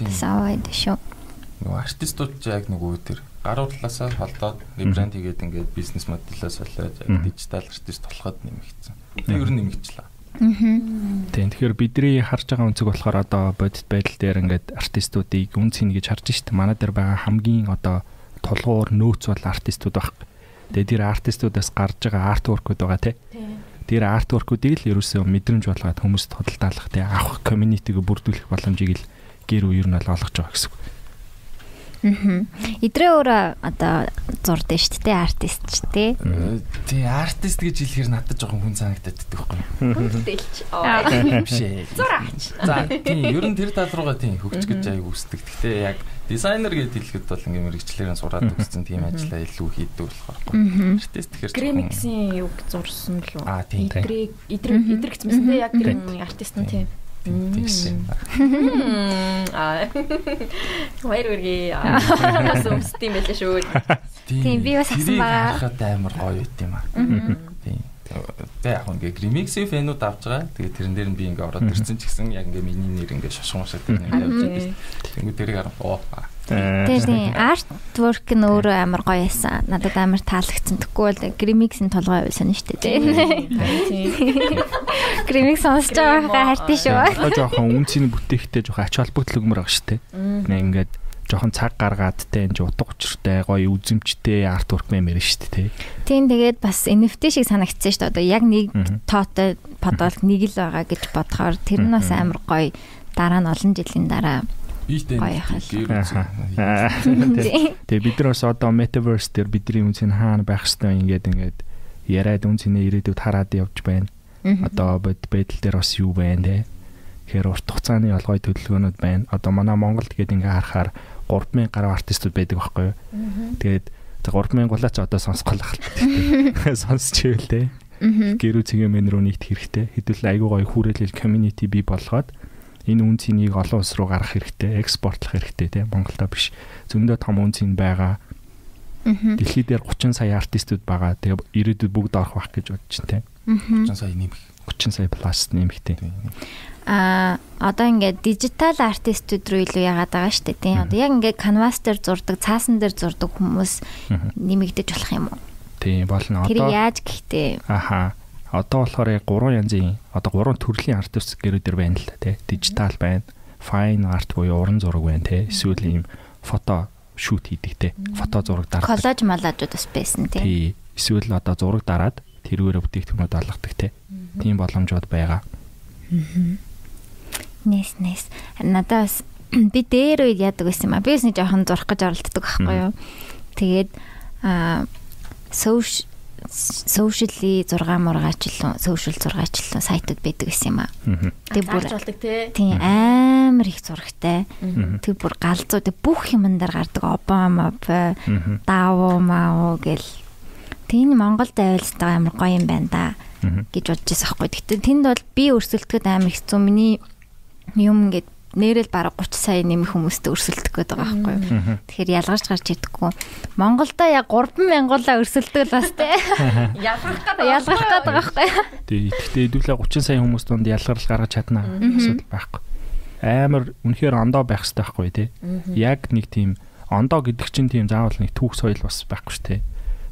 Савайд шүү. Нөгөө артистууд яг нөгөө тэр гаруй талаасаа холдоод ребранд хийгээд ингээд бизнес моделээс болоод яг дижитал артист болоход нэмэгдсэн. Тэр ер нь нэмэгдлээ. Тийм тэгэхээр бидний харж байгаа үнцэг болохоор одоо бодит байдал дээр ингээд артистуудыг үнц хийнэ гэж харж шít. Манай дээр байгаа хамгийн одоо тулгуур нөөц бол артистууд байхгүй. Тэгээд тэр артистуудаас гарч байгаа артворкуд байгаа тий. Тэр артворкуудыг л ерөөсөө мэдрэмж болгоод хүмүүст тодалдаалах тий авах community-г бүрдүүлэх боломжийг л гэр үе ер нь олгож байгаа гэсэн үг. Идрээ өөрөө одоо зурдээ шүү дээ артист ч тий. Тий артист гэж хэлэхээр надад жоохон хүн санагдаад байдаг байхгүй. Хүндэлж. Зураач. За тий ер нь тэр тал руугаа тий хөгж гэж аяг үсдэг. Гэхдээ яг дизайнер гэж хэлэхэд бол ингээм мэрэгчлэрийн сураад өгсөн тийм ажиллаа илүү хийдэг болохоор. Артист тэгэхээр Гремиксийн юг зурсан лөө. Тийм. Идрэг гэсэн мэт яг тэр артист нь тийм. Тэгсэн. Хоёр үргээ сүмстэй байлаа шүү. Тийм би бас хасан байгаа. Хахад амар гоё үт юм аа. Тийм. Тэгээ яг ингээ Grimix-ийн фэнүүд авч байгаа. Тэгээ тэрэн дээр нь би ингээ ороод ирсэн ч гэсэн яг ингээ миний нэр ингээ шошгоомшаад тэр нэг явж байгаа. Тэнгүү тэрийг хараа. Тийм artwork нь өөрөө амар гоё байсан. Надад амар таалагдсан. Тэгэхгүй бол Grimix-ийн толгой байсан шүү дээ. Тийм. Grimix сонсож байгаа хайртай шүү. Жохон үнцний бүтээгтэй жохон ач холбогдол өгмөр байгаа шүү дээ. Ингээд жохон цаг гаргаадтай энэ утга учиртай гоё үзэмжтэй artwork мэмэр шүү дээ. Тийм тэгээд бас NFT шиг санагдсан шүү дээ. Одоо яг нэг тоотой подол нэг л байгаа гэж бодохоор тэр нь бас амар гоё. Дараа нь олон жилийн дараа Тэгээ бид нар бас одоо metaverse дээр бидний үнцний хаана байх хэвээр ингээд яриад үнцний ирээдүйд хараад явж байна. Одоо байдал дээр бас юу байна те. Тэгэхээр урт хугацааны олгой төлөвлөгөөнүүд байна. Одоо манай Монголд гээд ингээ харахаар 3000 гаруй артистууд байдаг байхгүй юу? Тэгээд 3000-уулаач одоо сонсголох хэрэгтэй. Сонсч ивэл те. Гэрүү цэгийн мэн рүү нийт хэрэгтэй. Хэдүүл айгүй гоё хүрээлэл community бий болгоод энэ үнцнийг олон улс руу гаргах хэрэгтэй, экспортлох хэрэгтэй тийм Монголда биш. Зөндөө том үнцэн байгаа. Дэлхийд дээр 30 сая артистууд байгаа. Тэгээ ирээдүйд бүгд орох байх гэж бодож байна тийм. 30 сая нэмэх. 30 сая плюс нэмэх тийм. Одоо ингээд дижитал артистууд руу илүү яагаад байгаа шүү дээ тийм. Одоо яг ингээд canvas дээр зурдаг, цаасан дээр зурдаг хүмүүс нэмэгдэж болох юм уу? Тийм болно. Тэр яаж гэхдээ Одоо болохоор яг 3 янзын одоо 3 төрлийн артист гэрүүдэр байна л да тий. Дижитал байна, fine art буюу уран зураг байна тий. Эсвэл ийм фото шүүт хийдэг тий. Фото зураг дараад. Коллаж малажууд бас байсан тий. Эсвэл одоо зураг дараад тэрүүрээ бүтээгдэхүүнүүд олгодог тий. Тийм боломжууд байгаа. Нэс. Надад бас би дээр үед яадаг байсан юм аа. Би бас нэг жоохон зурх гэж оролддог байхгүй юу. Тэгээд socially 6 мургаачлан social 6члан сайтууд байдаг гэсэн юм аа. Тэг бүр болдог тий амар их зурагтай. Тэг бүр галзуу тэг бүх юмн дээр гардаг Обама, Даво маа гэл. Тийм Монголд авилстай амар гоё юм байна да гэж бодож байсан байхгүй. Гэтэ тэнд бол би өрсөлдөхөд амар хэцүү. Миний юм ингээд нэрэл бараг 30 сая нэмэх хүмүүстэй өрсөлдөх гээд байгаа байхгүй юу. Тэгэхээр ялгарч гарч идэггүй. Монголдо яг 3000-уулаа өрсөлдөг л бас те. Ялгарх гээд байгаа байхгүй юу. Тэгэхдээ хэдүүлээ 30 сая хүмүүс донд ялгарл гаргаж чадна асуудал байхгүй. Амар үнэхээр ондоо байх хэрэгтэй байхгүй те. Яг нэг тийм ондоо гэдэг чинь тийм заавал нэг түүх соёл бас байхгүй шүү те.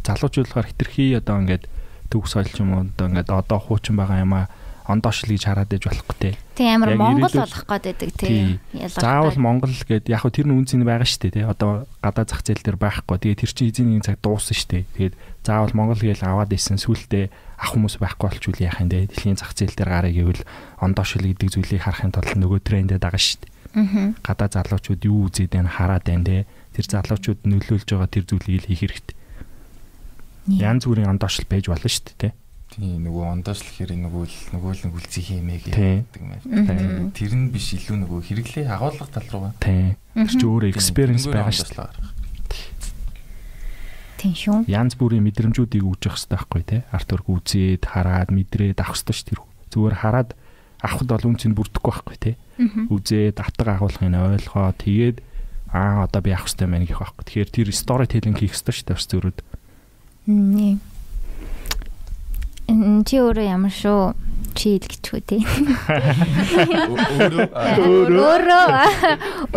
Залуучуулахаар хитрхи одоо ингээд түүх соёл ч юм уу ингээд одоо хуучин байгаа юм аа. Ондоошл гэж хараад иж болохгүй те. Тийм амар Монгол болох гээд байдаг те. Заавал Монгол гэд яг хөө тэр нь үнцэн байгаа шүү дээ те. Одоо гадаа зах зээл дээр байхгүй. Тэгээ тэр чинь эзэн нэг цаг дууссан шүү дээ. Тэгээд заавал Монгол гээл аваад исэн сүултээ ах хүмүүс байхгүй болчул яах юм бэ? Дэлхийн зах зээл дээр гарыг гэвэл ондоошл гэдэг зүйлийг харахын тулд нөгөө трендэд байгаа шүү дээ. Гадаа залуучууд юу үзээд байна хараад байна те. Тэр залуучууд нөлөөлж байгаа тэр зүйлийг хийх хэрэгтэй. Янз бүрийн ондоошл байж болно шүү дээ те. Тийм нөгөө ондоошлохэр нөгөө л үлций хиймээ гэдэг юм. Тэр нь биш илүү нөгөө хэрэглээ агуулгах тал руугаа. Тийм. Тэр чинь өөрөө experience байгаа шүү дээ. Тийм шүү. Янз бүрийн мэдрэмжүүдийг үүсгэх хэрэгтэй байхгүй тий. Артург үзээд хараад мэдрээд авах хэрэгтэй шүү дээ. Зүгээр хараад авахд бол үнцийг бүрдэхгүй байхгүй тий. Үзээд атга агуулгыг ойлгоо тэгээд одоо би авах хэрэгтэй мэн гэх байхгүй. Тэгэхээр тэр storytelling хийх хэрэгтэй шүү дээ зүрүүд. Чи өөрөө ямар шүү? Чи ил гэчихгүй тий.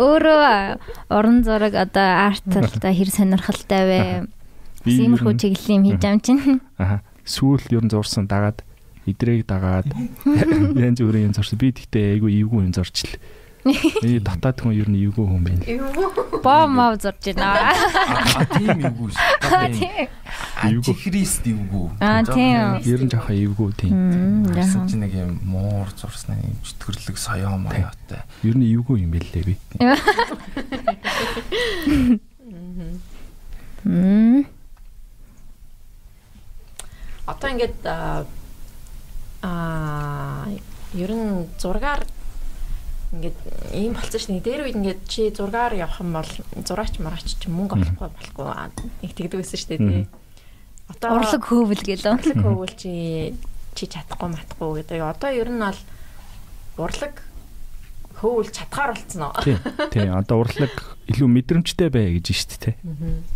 Өөрөө орон зураг одоо арт-талтай хэр сонирхолтой вэ? Иймэрхүү чиглэлийн хийж ам чинь. Сүүл ер нь зурсан дагаад идрийг дагаад янз бүрийн зурсан. Би тэгтээ айгүй эвгүй юм зурч л. Би дотоод хүн ер нь эвгүй хүн байна. Бомов зурж байна. Тийм эвгүй шүү. Антихрист эвгүй. Тийм. Ер нь жоохон эвгүй тийм. Яасан ч нэг юм муур зурсан юм төрлөг соёо моёотой. Ер нь эвгүй юм бэлээ би. Одоо ингээд ер нь зургаар ингээд ийм болцсон шүү дээ. Дээр үед ингээд чи зургаар явах юм бол зураач мараач чи мөнгө болохгүй нэг тэгдэг байсан шүү дээ. Одоо урлаг хөвөл гэлөө. Урлаг хөвөл чи чадахгүй матахгүй гэдэг. Одоо ер нь бол урлаг хөөвл чадхаар болцсон уу? Тийм. Одоо урлаг илүү мэдрэмжтэй бай гэж шүү дээ.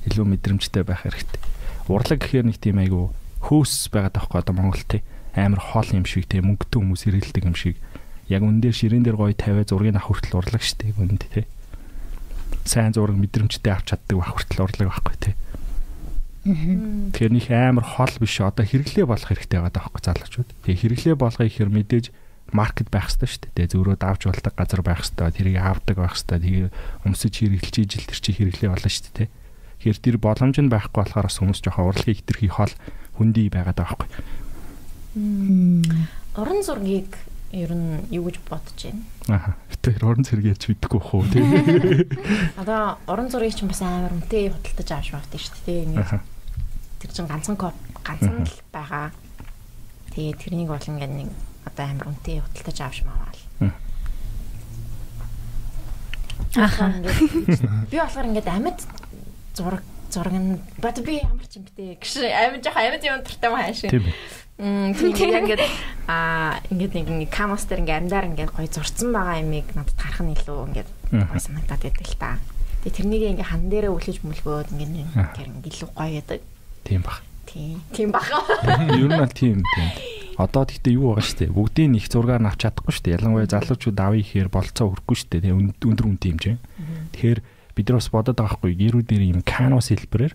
Илүү мэдрэмжтэй байх хэрэгтэй. Урлаг гэхээр нэг тийм айгу хөөс байгаад байхгүй одоо Монголд тийм амар хоол юм шиг тийм мөнгөтэй хүмүүс ирэлдэг юм шиг. Яг үн дээр ширээн дээр гоё тавиа зургийг авах хүртэл урлаг шүү дээ үнд тийм. Сайн зураг мэдрэмжтэй авч чаддаг байх хүртэл урлаг байхгүй тийм. Тэгэхээр нэг амар хол биш одоо хэрэглээ болох хэрэгтэй байгаа даахгүй залуучууд. Тэгээ хэрэглээ болгоё гэхээр мэдээж маркет байх хэрэгтэй шүү дээ. Зөөрөө давж болдог газар байх хэрэгтэй. Тэрийг авдаг байх хэрэгтэй. Тэгээ өмсөж хэрэглэж ижил тэр чи хэрэглээ болно шүү дээ. Тэгэхээр тэр боломж нь байхгүй болохоор бас хүмүүс жоохон урлагийг хэтэрхий хол хүндий байгаад байгаа байхгүй. Уран зургийг ер нь юу гэж бодож байна? Аха. Тэр уран зургийг ч бидэхгүй хөө тий. Одоо уран зургийг ч бас амар үнэтэй худалдаж авч магадгүй шүү дээ. Ингээд тэр чин ганцхан л байгаа. Тэгээ тэрнийг бол ингээд нэг одоо амар үнэтэй худалдаж авч маваал. Аха. Би болохоор ингээд амьд зураг нь бод би ямар ч юм битээ гэж амьд жоох амьд юм дуртай маа хаашаа. Тийм ингээд ингээд нэг камос дээр ингээд амьдаар ингээд гоё зурцсан байгаа юмыг надад харах нь илүү ингээд гоё санагдаад байдаг л та. Тэгээ тэрнийг ингээд хан дээрээ үлгэж мүлгөөд ингээд тэр илүү гоё яадаг. Тийм баг. Тийм баг. Ер нь аль тийм. Одоо тэгтээ юу байгаа штэ. Бүгдийг нэг зургаар авч чадахгүй штэ. Ялангуяа залуучууд авъя гэхээр болцоо өрөхгүй штэ. Тэгээ өндөр үнэтэй юм чинь. Тэгэхээр бид нар бас бодоод байгаа хгүй гэрүү дээр юм canvas хэлбэрээр.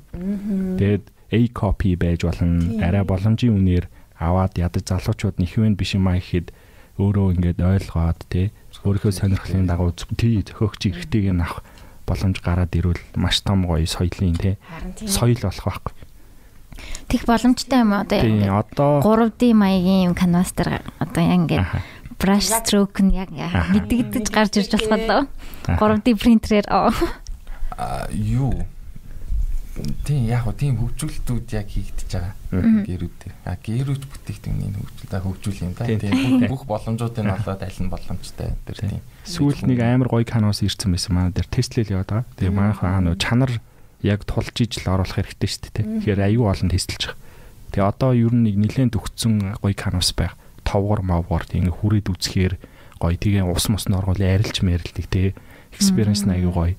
Тэгээд A copy байж болно. Арай боломжийн үнээр аваад ядаж залуучууд нэхвэн биш юм аа гэхэд өөрөө ингээд ойлгоод тий өөрийнхөө сонирхлын дагуу тий зөхөгч эрхтэйг нь авах боломж гараад ирвэл маш том гоё соёлын тий соёл болох байхгүй. Тех боломжтой юм одоо яг 3D маягийн канвас дээр одоо ингээд brush stroke нь яг мэдэгдэж гарч ирж болох болоо 3D принтерээр юу тийм яг гоо тийм хөгжүүлэлтүүд яг хийгдэж байгаа гэрүүдээр. Гэрүүд бүтээгдэхүүний хөгжүүл юм да. Тийм бүх боломжуудыг нь олоод аль нь боломжтой тэр тийм. Сүүлд нэг амар гоё канвас ирсэн байсан манай дээр тестлэл яваад байгаа. Тэгээ манайхаа чанар яг тулж ижил оруулах хэрэгтэй шүү дээ. Тэгэхээр аюу олон тестэлж байгаа. Тэгээ одоо ер нь нэг нэлээд өгцөн гоё канвас байх. Товгор мавгор тийм хүрээд үзэхээр гоё. Тэгээ ус мосны оргол арилж мэрэлдэг тий. Experience нь аюу гоё.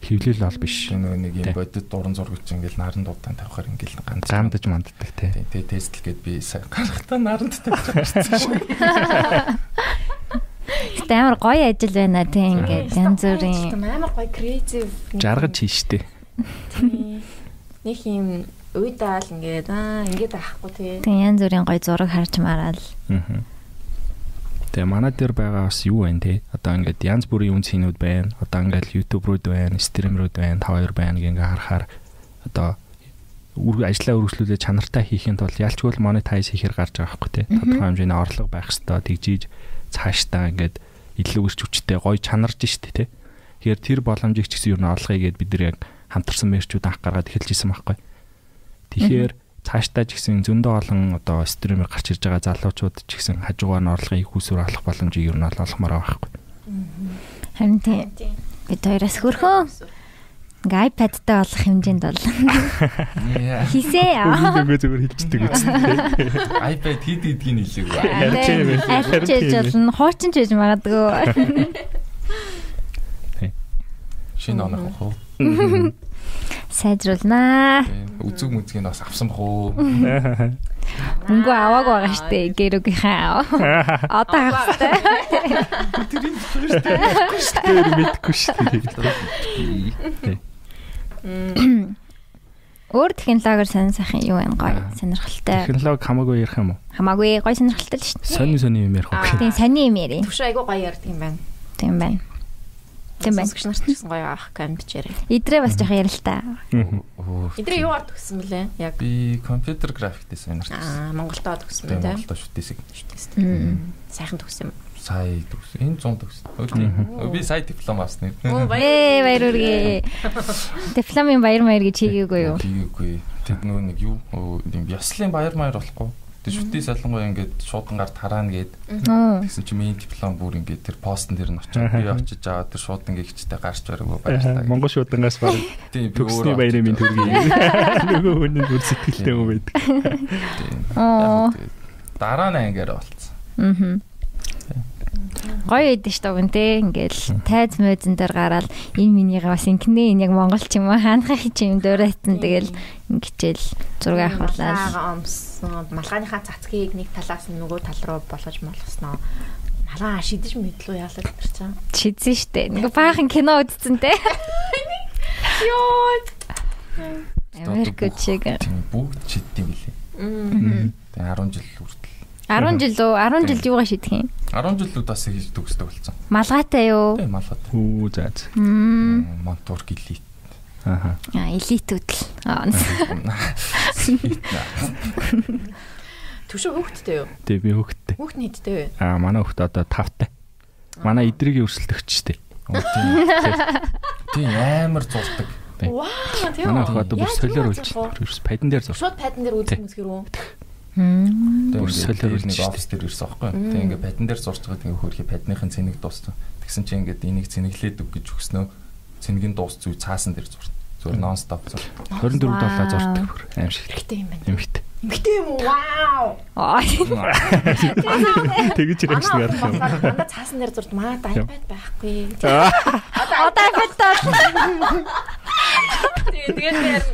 Хөвлөл бол биш. Нэг юм бодит дуран зурагч ингээл наран дуудаан тавихаар ингээл гандаж манддаг тий. Тэгээ тестл гээд би гарахтаа наранд тавьчихсан. Тэ амар гоё ажил байна тий ингээд янз бүрийн амар гоё креатив жаргаж хийштэй. Нэг юм уйдаал ингээд байхгүй тий. Тэг янз бүрийн гоё зураг харж мараад. Тэгээ манай дээр байгаа бас юу вэ те? Одоо ингээд янз бүрийн үн цэнүүд байна. Одоо ингээд YouTube руу байна, стримрүүд байна, та хоёр байна гингээ харахаар одоо ажлаа үргэлжлүүлээ чанартай хийхин тулд ялчгүй монетайз хийхээр гарч байгаа байхгүй те. Тодорхой хэмжээний орлого байх хэвээр тэгжиж цаашдаа ингээд илүү өрч хүчтэй гоё чанарж штэ те. Тэгэхээр тэр боломжийг ч гэсэн юу н олгоё гэд бид нар яг хамтарсан мэрчүүд анх гаргаад эхэлж исэн байхгүй. Тэгэхээр цаашдаа ч гэсэн зөндөө олон одоо стример гарч ирж байгаа залуучууд ч гэсэн хажуугаар нь орлогын их усүр олох боломжийг юу н олгомоор байгаа байхгүй. Харин тийм бид хоёроос хөрхөө ингээ iPad-тай болох хэмжээнд бол хийсээ үгүй зүгээр хэлчихдэг үстэй. iPad хийдгийг хэлээгүй. Арч хийж болно, хуучин ч хийж магадгүй. Шинэ онох уу? Сайжруулнаа. Үзэг мүзгийг бас авсан бах уу? Мөнгө аваагүй байгаа штэ гэрүүгийнхаа. Одоо авахтай. Тэр мэдгүй штэ. Өөр технологиор сонир сайхан юу вэ гоё сонирхолтой. Технологи хамаагүй ярих юм уу? Хамаагүй гоё сонирхолтой л шүү дээ. Сони юм ярих уу? Тийм сони юм яри. Төвшөө айгуу гоё ярьдаг юм байна. Тийм байна. Тийм байна. Сонсогч нарт ч гэсэн гоё авах гэн бичээрэй. Идрээ бас жоох ярил л та. Идрээ юугаар төгссөн бэлээ? Яг би компьютер график дизайнер төгссөн. Монголдоо төгссөн тийм. Монголдоо шүтээсэг. Сайхан төгссөн юм. Сая төгссөн. Энэ 100 төгссөн. Би сая диплом авсан юм. Баяр үргээ. Дипломын баяр маяр гэж хийгээгүй юу? Хийгээгүй. Тэд нөгөө нэг юу юм ёслын баяр маяр болохгүй. Тэг шүтээс ялангуяа ингээд шуудангаар тараана гээд тэгсэн чи миний диплом бүр ингээд тэр постн дээр нь очиж би очиж аваад тэр шуудан гихчтэй гарч бараагүй баярлалаа. Монгол шуудангаас баг төгсний баярын минь төргий. Нөгөө хүн нь бүр сэтгэлтэй юм байдаг. Дараа нь ангиар болцсон. Гоё идэв шүү дээ. Ингээл тайз мөзөн дээр гараад энэ минийгээ бас ингэнэ энэ яг монголч юм уу хаанхын юм дуурайсан тэгэл ингэчээл зураг авахлаа. Малгайныхаа цацгийг нэг талаас нь нөгөө тал руу болгож молгосноо. Малгай шидэж мэдлүү яалаа тэр чинь. Шидсэн шүү дээ. Нэг баахан кино үзсэн те. Йоо. Америк чиг. Бүгд шиддэг билээ. Тэгээ 10 жил хүртэл. 10 жил үү? 10 жил юугаа шидэх юм? 10 жилүүд бас хийж төгсдөг болсон. Малгайтай юу? Тийм, малгайтай. Хүү заац. Монтурк элит. Аха. Элитүүд л. Түшөө хүүхдтэй юу? Тий, би хүүхдтэй. Хүүхд нийттэй вэ? Манай хүүхд одоо 5-тай. Манай эдрийн өрсөлдөгч штэ. Тийм амар зурдаг. Вау, тийм. Манай хүүхд одоо бүр солиор үлж ерөөс падан дээр зур. Шууд падан дээр үзэх мэсгэр үү? Бүр солиор үлж нэг офис дээр ирсэн аахгүй. Тэгээ ингээ падан дээр зурж байгаа тэгээ хөрхи падныхын цэнийг дууссан. Тэгсэн чинь ингээ энийг цэнэглээд өг гэж өгснөө. Цэнгийн дуус зүй цаасан дээр зурд. Зүгээр нон стоп зурд. 24 доллар зурдаг бүр аим шиг. Ихтэй юм байна. Эмхтэй. Эмхтэй юм уу? Вау. Тэгэж ирэх шиг ярих юм. Дандаа цаасан дээр зурд маа iPad байхгүй. Одоо iPad таа. Тэгээд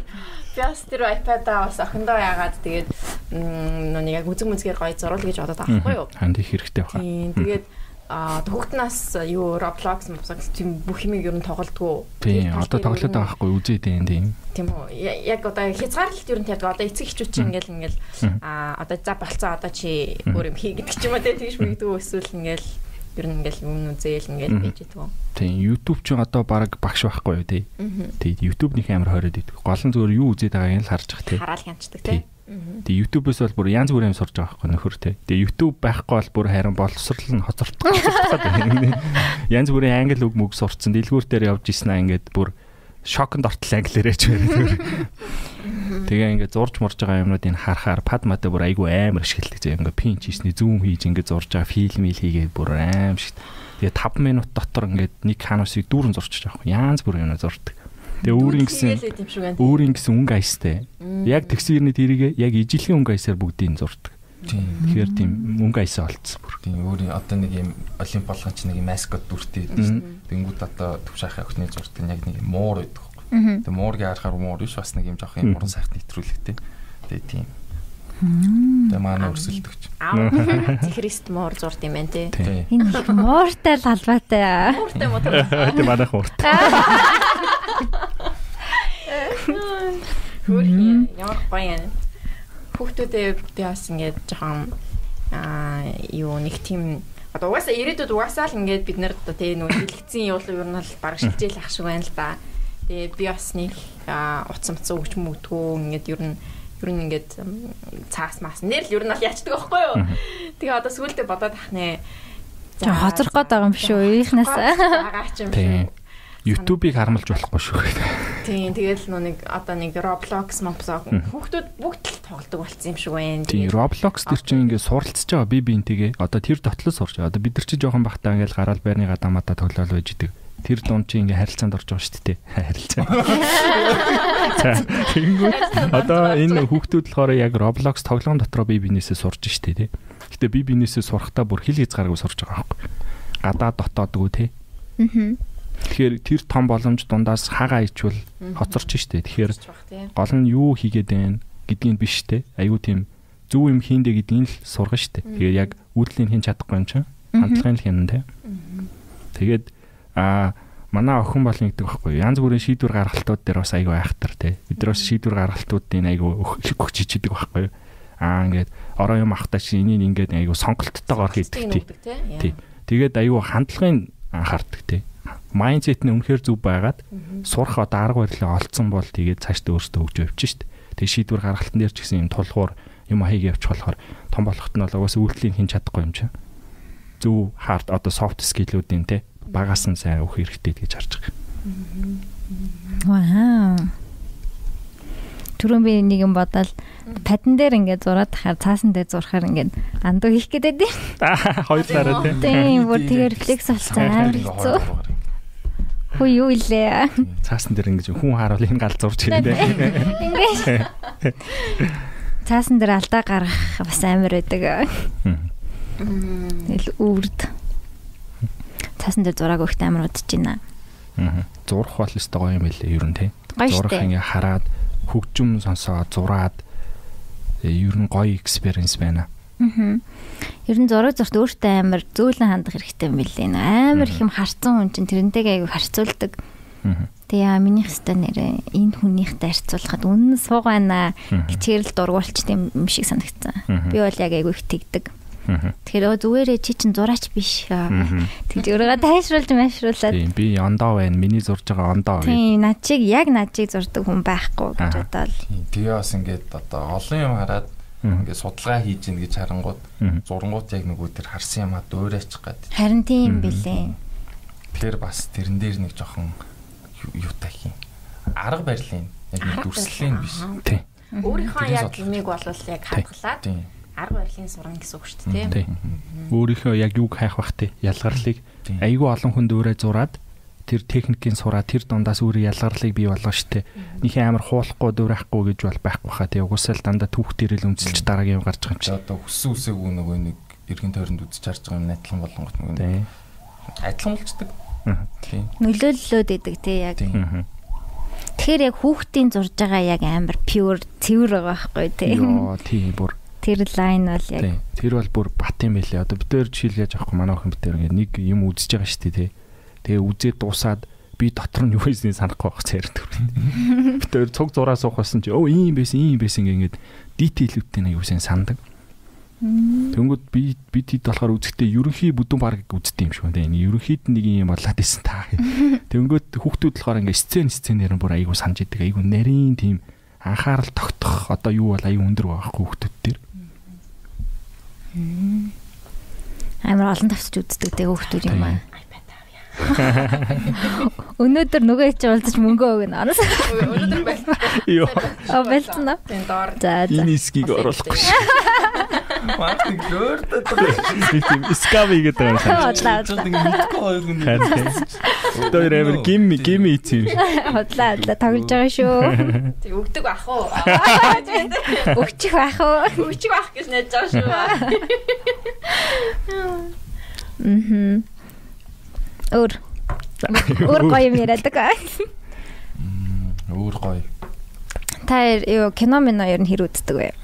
бас тэр iPad-аа бас охиндоо яагаад тэгээд нэг яг үзэг мүзгээр гоё зурвал гэж бодоод авахгүй юу? Ханд их хэрэгтэй баха. Тэгээд хүүхднаас юу Roblox тийм бүх юмыг ер нь тоглодгоо. Тийм, одоо тоглоод байгаа байхгүй үзээд энэ тийм үү. Яг одоо хязгаарлалт ер нь тавьдаг. Одоо эцэг эхчүүд чинь ингээл одоо за болцоо одоо чи өөр юм хий гэдэг ч юм уу тэгж мэгдүү эсвэл ингээл ер нь ингээл юм үзээл ингээл байж идэггүй. Тийм, YouTube ч одоо баг багш байхгүй юу тий. Тэгээд YouTube-ийн амар хороод идэг. Гол нь зөвөр юу үзээд байгааг нь л харж байгаа тий. Хараал янчдаг тий. Тэгээ YouTube-ээс бол бүр янз бүрийн юм сурж байгаа байхгүй нөхөр тий. Тэгээ YouTube байхгүй бол бүр харин боловсрал нь хоцортдог. Янз бүрийн англи үг мөг сурцсан. Дэлгүүр дээр явж ийснаа ингээд бүр шоконд ортол англиэр ч байдаг. Тэгээ ингээд зурж мурж байгаа юмнуудыг харахаар падматаа бүр айгүй амар ашигладаг зэ. Ингээд пинч хийсний зүүм хийж ингээд зурж байгаа фильм хийгээд бүр аим шиг. Тэгээ 5 минут дотор ингээд нэг канусыг дүүрэн зурчих жоохгүй. Янз бүрийн юм зурдаг. Тэгээ өөрийн гэсэн өнгө айстай. Яг тэгсэрний тэрийг яг ижилхэн өнгө айсаар бүгдийг зурдаг. Тэгэхээр тийм өнгө айсаа олцсон бүр. Тийм өөрийн одоо нэг юм олимп болгоч нэг маскот дүртэй байдаг. Тэнгүүд одоо төвшаахын охины зурдаг яг нэг муур байдаг байхгүй. Тэгээ муургийн харахаар муур биш бас нэг юм жоох юм уран сайхны нэвтрүүлэгтэй. Тэгээ тийм. Тэгээ манай өрсөлдөгч. Христ муур зурд юм байна Энэ тий. их мууртай л албатай. Мууртай мотор. Тэгээ манай хууртай. Хөрхи ямар гоё юм. Хүүхдүүдээ бас ингээд жоохон юу нэг тийм одоо угаасаа ирээдүйд угаасаа л ингээд бид нар одоо тий нөгөө дэлгэцэн явуул ер нь л бараг шилжээл ах шиг байна л да. Тэгээ би бас нэг утсан утсан өгч мөгдгөө ингээд ер нь ингээд цаас маас нэр л ер нь бол яачдаг байхгүй юу. Тэгээ одоо сүултээ бодоод ах нэ. Хоцрох гээд байгаа юм биш үү? Ихнээс. Агаа ч юм шиг. YouTube-ыг харамлж болохгүй шүү. Тийм, тэгэл нэг одоо нэг Roblox хүүхдүүд бүгд л тоглодог болсон юм шиг байна. Тийм, Roblox тэр чинь ингээд суралцж байгаа би биентэйгээ одоо тэр дотлоо сурч байгаа. Одоо бид нар чи жоохон бахтаа ингээд гараал байрны гадаамадаа тоглоал байж идэг. Тэр дунд чи ингээд харилцаанд орж байгаа шүү дээ. Харилцаа. Тэгэнгүүт одоо энэ хүүхдүүд болохоор яг Roblox тоглоом дотроо би биенээсээ сурж штэ тий. Гэтэ би биенээсээ сурахтаа бүр хил хязгааргүй сурж байгаа байхгүй. Гадаа дотоодгүй тий. Тэгэхээр тэр том боломж дундаас хагаа ичвэл хоцорч штэ. Тэгэхээр гол нь юу хийгээд байна гэдгийг биш штэ. Айгуу тийм зөв юм хийндэ гэдгийг л сургана штэ. Тэгээд яг үйлдэлийг хийн чадахгүй юм чинь хамтлагын л хийнэ тий. Тэгээд манай охин бол нэгдэг байхгүй. Янз бүрийн шийдвэр гаргалтууд дээр бас айгуу айхтар тий. Бид нар бас шийдвэр гаргалтуудыг айгуу өгч чичдэг байхгүй. Ингээд ороо юм ахтаа чи энийг ингээд айгуу сонголттойгоор хийдэг тий. Тэгээд айгуу хандлагын анхаардаг тий. Майндсет нь үнэхээр зөв байгаад сурах одоо арга барилаа олцсон бол тэгээд цаашдаа өөртөө өгч явчих штт. Тэгээд шийдвэр гаргалтан дээр ч гэсэн юм тулгуур юм хаяг явчих болохоор том болохт нь бол угаасаа үйлдэлийг хийн чадахгүй юм чинь. Зөв хард одоо софт скиллүүдийн те багаас нь сайн өгөх хэрэгтэй гэж харж байгаа. Вау. Түрүүн би нэг юм бодоод падан дээр ингээд зураад тахаар цаасан дээр зурхаар ингээд андуу хийх гэдэг дээ. Хоёр талаараа те. Тийм бүр тэгээ рефлекс болсон амар хэцүү. Хөө юу илээ. Цаасан дээр ингэж хүн харуул энэ гал зурж ирдэ. Ингээд цаасан дээр алдаа гаргах бас амар байдаг. Тэл үрд. цаасан дээр зураг өгөх амар удаж байна. Зурх бол өстой гоё юм билээ ер нь тий. Зурх ингээ хараад хөгжим сонсоод зураад ер нь гоё экспириенс байна. Ер нь зураг зурт өөртөө амар зөөлөн хандах хэрэгтэй юм билээ. Амар их юм харцсан хүн чинь тэрнтэйгээ аягүй харьцуулдаг. Тэгээ минийх өстой нэрээ энэ хүнийхтэй харьцуулахад үнэн сууг байна. Хичээл дургуулч тийм юм шиг санагдсан. Би бол яг аягүй их тэгдэг. Тэгэхээр зүгээрээ чи чин зураач биш. Тэгж өөрийгөө тайшруулж. Тийм би ондоо байна. Миний зурж байгаа ондоо. Тийм над чиг зурдаг хүн байхгүй гэж бодоод. Тэгээ бас ингээд одоо олон юм хараад ингээд судалгаа хийж ийн гэж харангууд зурангууд яг нөгөө тэр харсан юмаа дуурайчих гээд. Харин тийм билээ. Тэгэхээр бас тэрэн дээр нэг жоохон юу тахин арга барилын яг нэг дүрслэлийн биш. Тийм. Өөрийнхөө яг юмыг бол яг хадгалаад арга барилын сурна гэсэн үг шүү дээ тийм. Өөрийнхөө яг юг хайх бах тий ялгарлыг айгүй олон хүнд өөрөө зураад тэр техникийн сураад тэр дундаас өөрөө ялгарлыг бий болгоо штэ. Нихээ амар хуулахгүй дуурайхгүй гэж бол байхгүй хаа тий угсаал дандаа түүх дээрэл өмсөлж дараагийн юм гарч байгаа юм чи. Одоо хүссэн үсээгүй нөгөө нэг эргэн тойронд үзэж харж байгаа юм адилхан болгонгот нөгөө адилхан болчдөг. Тийм. Нөлөөллөөд идэг тий яг. Тэгэхээр яг хүүхдийн зурж байгаа яг амар pure цэвэр байгаа байхгүй тий. Йоо тий бүр тэр лайн бол яг тэр бол бүр бат юм байлээ. Одоо битээр жишээл яаж авахгүй манай охин битээр ингээ нэг юм үзэж байгаа шүү дээ тий. Тэгээ үзээд дуусаад би дотор нь юу хийснийг санахгүй байх цайрт төрөв. Битээр цуг зураа суухсан чи ийм байсан ингээд дитейлүүдтэй нэг юу сэн сандаг. Тэнгүүд бид хэд болохоор үзэхдээ ерөнхий бүдүүн баг үздэг юм шиг байна. Энэ ерөнхийд нэг юм болоод исэн та. Тэнгүүд хүүхдүүд болохоор ингээ сценээр бүр айгу санаж идэг. Айгу нарийн тийм анхаарал тогтох одоо юу бол айгу өндөр байгаа хүүхдүүд төр. Амар олон тавцж үздэг тэг хүүхдүүд юм аа. Өнөөдөр нөгөө чи уулзаж мөнгө өгнө. Өнөөдөр байлаа. Йоо. Байлцсан аа. Тийм доор. За. Энэ эсгийг оруулахгүй ш. Мартин лөрдөд. Тийм сками гэдэг юм Хотлаа. Тэр амар гимми ийцэн. Хотлаа тоглож байгаа шүү. Тэг өгдөг ах уу? Өгчих ах уу? Өгчих ах гэж найж байгаа шүү. Өөр гоё юм яриадаг. Өөр гоё. Та юу кино минь ер нь хэр үздэг вэ?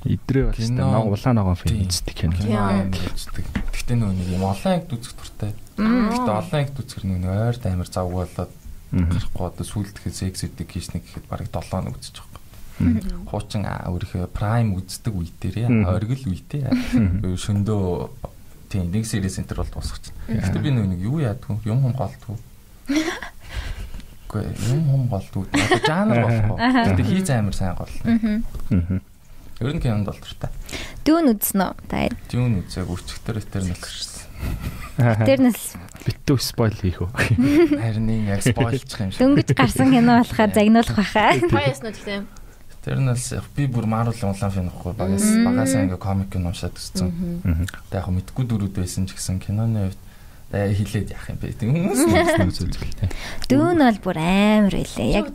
Идрээ бол нэг улаан ногоон фильм үздэг кино. Үздэг. Гэхдээ нэг юм олон ангид үзэх туртай. Гэхдээ олон ангид үзэх нэг ойрт амар завгүй болоод гарахгүй одоо сүлдэхэд эксүдэг хийснэ гэхэд бараг 7 хоног үзэж байгаа. Хуучин өөрийнхөө прайм үздэг үе дээр оргил үетэй. Шөндөө тийм нэг series center бол дуусгач. Гэхдээ би нэг юу яадгүй юм голдгүй. Гэхдээ юм голдгүй. Одоо жанр болохгүй. Гэхдээ хийц амар сайн гол. Ер нь кинонд бол туртай. Дүүн үзнэ үү? Та Дүүн үзээг өчигдөр Eternal гэсэн. Eternal битүү спойл хийх үү? Харин яг спойлчих юм шиг. Дөнгөж гарсан кино болохоор загнуулах байхаа. Баяс нүд тийм. Eternal би бүр Marvel улаан фэн нөхгүй багаас ингээ комик уншаад үзсэн. Тэгээ яг мэдгүй дөрүүд байсан ч гэсэн киноны хувьд хилээд яах юм бэ? Хүмүүс үзүүлдэг. Дүүн бол бүр амар байлээ. Яг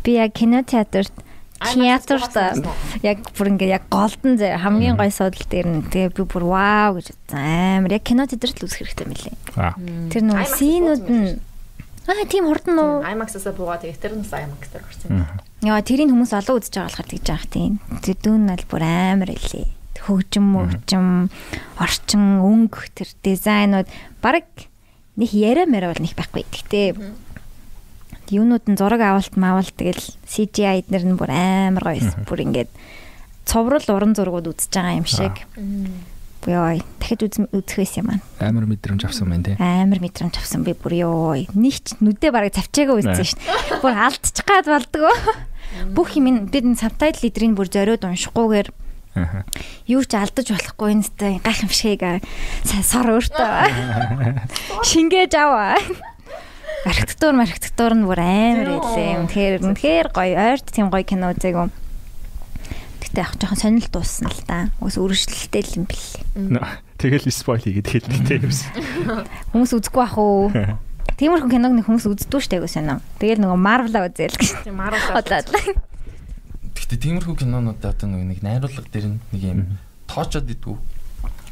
би яг кинотеатрт яг бүр ингээ яг голдон зэ хамгийн гой суудал дээр нь тэгээ би бүр вау гэж амар яг кинотеатрт л үзэх хэрэгтэй мөлий. Тэр нөгөө синүүд нь тийм хурдан уу? IMAX-аас буугаад Eternal IMAX дээр гарсан. Яа тэрийг хүмүүс олон үзэж байгаа болохоор тэгж яах тийм. Тэр дүүн бол бүр амар илээ. Хөгжим, орчин, өнгө, тэр дизайнууд баг нэг яриа бол нэг байхгүй. Гэхдээ юунууд нь зураг авалт маавал тэгэл CGI эднэр нь бүр амар гоё. Бүр ингээд цоврол уран зургууд үзэж байгаа юм шиг. Яа, дахиад үзэхээс юм аа. Амар мэдрэмж авсан байна тий. Амар мэдрэмж авсан би бүр ёо. Нийч нүдээ бараг завчаагаа үзсэн шин. Бүр алдчих гад болдгоо. Бүх юм бид сабтайтл эдрийг бүр зориод уншихгүйгээр юу ч алдаж болохгүй энэтэй гайхамшиг сар өөртөө шингээж аваа. Архитектур нь бүр амар илээ. Үнэхээр гоё. Ойрт тийм гоё кино үзээгөө. Гэтэ яг жоохон сонирхол дууссан л да. Уус үргэлжлэлтэй л юм бэл. Тэгэл спойл хийгээд хэлдэг юм. Хүмүүс үзэхгүй бах уу? Тиймэрхүү киног нэг хүмүүс үздэг шүү дээ гүсэн юм. Тэгэл нөгөө Marvel-а үзээл гэж. Marvel-а. Гэтэ тиймэрхүү кинонууд одоо нэг найруулга дээр нэг юм тоочод идэггүй.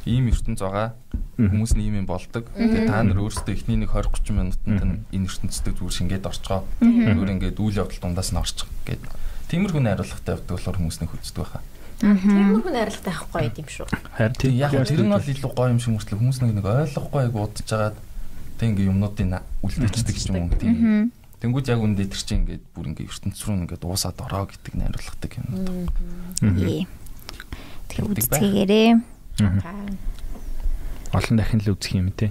ийм ертөнц байгаа. Хүмүүс нь ийм юм болдог. Тэгээ та нар өөрсдөө эхний нэг 20-30 минутанд энэ ертөнцид зүгээр шингээд орцгоо. Зүгээр ингээд үйл явдал дундаас нь орчих гээд. Тиймэрхүү найруулгатай явдаг болохоор хүмүүс нэг хүздэг байхаа. Тиймэрхүү найруулгатай авах гоё юм шүү. Харин тийм яг тэр нь бол илүү гоё юм шиг мөртлөө хүмүүс нэг ойлгохгүй яг удаж жагаад тэг ингээ юмнуудын үлдээчдэг ч юм уу тийм. Тэнгүүд яг үндэ тэр чинь ингээд бүр ингээ ертөнц рүү ингээд уусаад ороо гэдэг найруулгатай юм. Тэр үзцгээгээрээ. Олон дахин л үзэх юм те.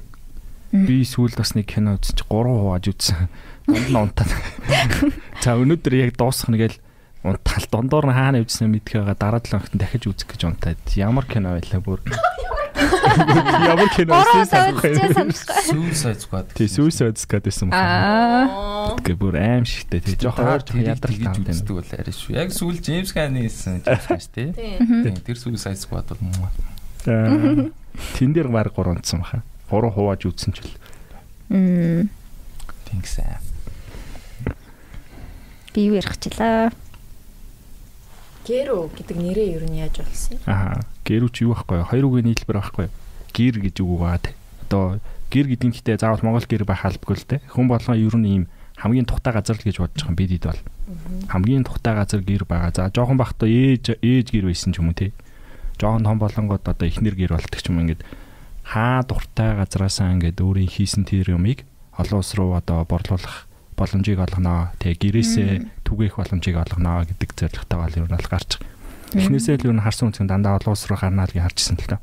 Би сүүлд бас нэг кино үзсэн чи 3 хувааж үзсэн. Дунд нь унтаад. За өнөөдөр яг дуусах нэгээл унтаал дондоор нь хаана явжсан мэдхээ байгаа дараа 7 хоногт дахиж үзэх гэж унтаад. Ямар кино байлаа бүр. Ямар кино вэ? Suicide Squad. Тий, Suicide Squad гэсэн юм байна. Тэгээ бүр аим шигтэй тий. Жохон ойрхон ядарч үздэг бол арай шүү. Яг сүүл James Gunn-ийн хэлсэн James тий. Тэр Suicide Squad бол тэн дээр баг 3 унтсан баха. 3 хувааж үзсэн ч л. Тэгсэн. Би юу ярихчлаа? Гэрүү гэдэг нэрээ юу нь яаж болсон юм? Гэрүү чи юу байхгүй? Хоёр үгийн нийлбэр байхгүй. Гэр гэж үг байгаа те. Одоо гэр гэдэг нь гэхдээ заавал Монгол гэр байх албагүй л те. Хүн болгон ер нь ийм хамгийн тухтай газар л гэж бодож байгаа бидэд бол. Хамгийн тухтай газар гэр байгаа. За жоохон бахта ээж гэр байсан ч юм уу те. Жоохон том болонгод одоо эхнэр гэр болдог ч юм ингээд хаа дуртай газараасаа ингээд өөрийн хийсэн тэр юмыг олон улс руу одоо борлуулах боломжийг олгоноо. Тэгээ гэрээсээ түгээх боломжийг олгоноо гэдэг зорилготойгоо л ер нь гарч. Эхнээсээ л ер нь харсан үндсэн дандаа олон улс руу гарнаа л гэж харжсэн л та.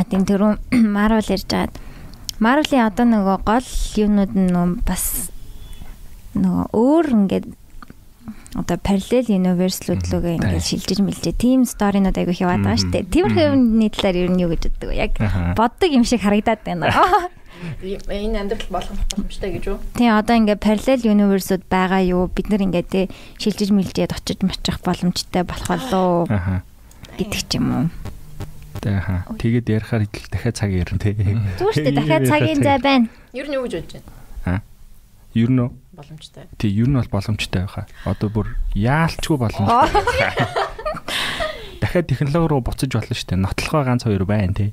Тийм түрүү Marvel ярьж байгаад Marvel-ийн одоо нөгөө гол юмнууд нь бас нөгөө өөр ингээд одоо parallel universe-лүүдлүүгээ ингээд шилжиж мэлжээ. Team story-нууд айгу яваад байгаа шүү дээ. Тиймэрхүү юмны талаар ер нь юу гэж боддог вэ? Яг боддог юм шиг харагдаад байна. Энэ амьдрал болгох боломжтой гэж үү? Тийм одоо ингээд parallel universe-уд байгаа юу? Бид нар ингээд те шилжиж мэлжээд очиж мачих боломжтой болох болоо гэдэг ч юм уу. Тэгээд ярихаар дахиад цаг ярина те. Зүгээр шүү дээ дахиад цагийн зай байна. Ер нь юу гэж бодож байна? Ер нь боломжтой. Тий, ер нь бол боломжтой байхаа. Одоо бүр яалчгүй боломжтой. Дахиад технологи руу буцаж болно шүү дээ. Нотлохоо ганц хоёр байна тий.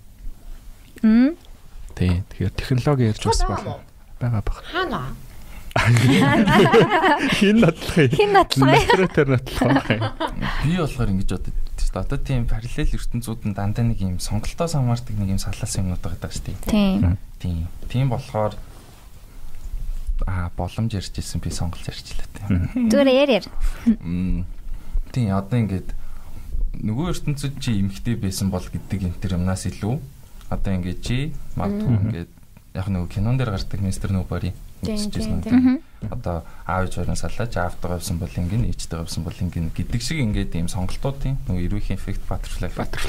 Тий, тэгэхээр технологи ярьж бас болно. Бага баг. Хаана? Хин нотлох. Тэр нотлох. Би болохоор ингэж боддог. Одоо тийм параллел ертөнцүүд нь дандаа нэг юм сонголтоос хамаардаг нэг юм саллаас юмнууд байгаа шүү дээ. Тийм болохоор боломж ярьж ирсэн би сонголж ярьчлаа тийм. Зүгээр яар. Тийм одоо ингээд нөгөө ертөнцид чи эмхтэй байсан бол гэдэг энэ төр юмнаас илүү одоо ингээд чи магадгүй ингээд яг нөгөө кинон дээр гардаг мистер Нобари үзчихсэн. Одоо аав ээжээрээ саллаж аавтайгаа явсан бол ингэн ээжтэйгээ явсан бол ингэн гэдэг шиг ингээд ийм сонголтуудын нөгөө эрүүхийн эффект butterfly effect.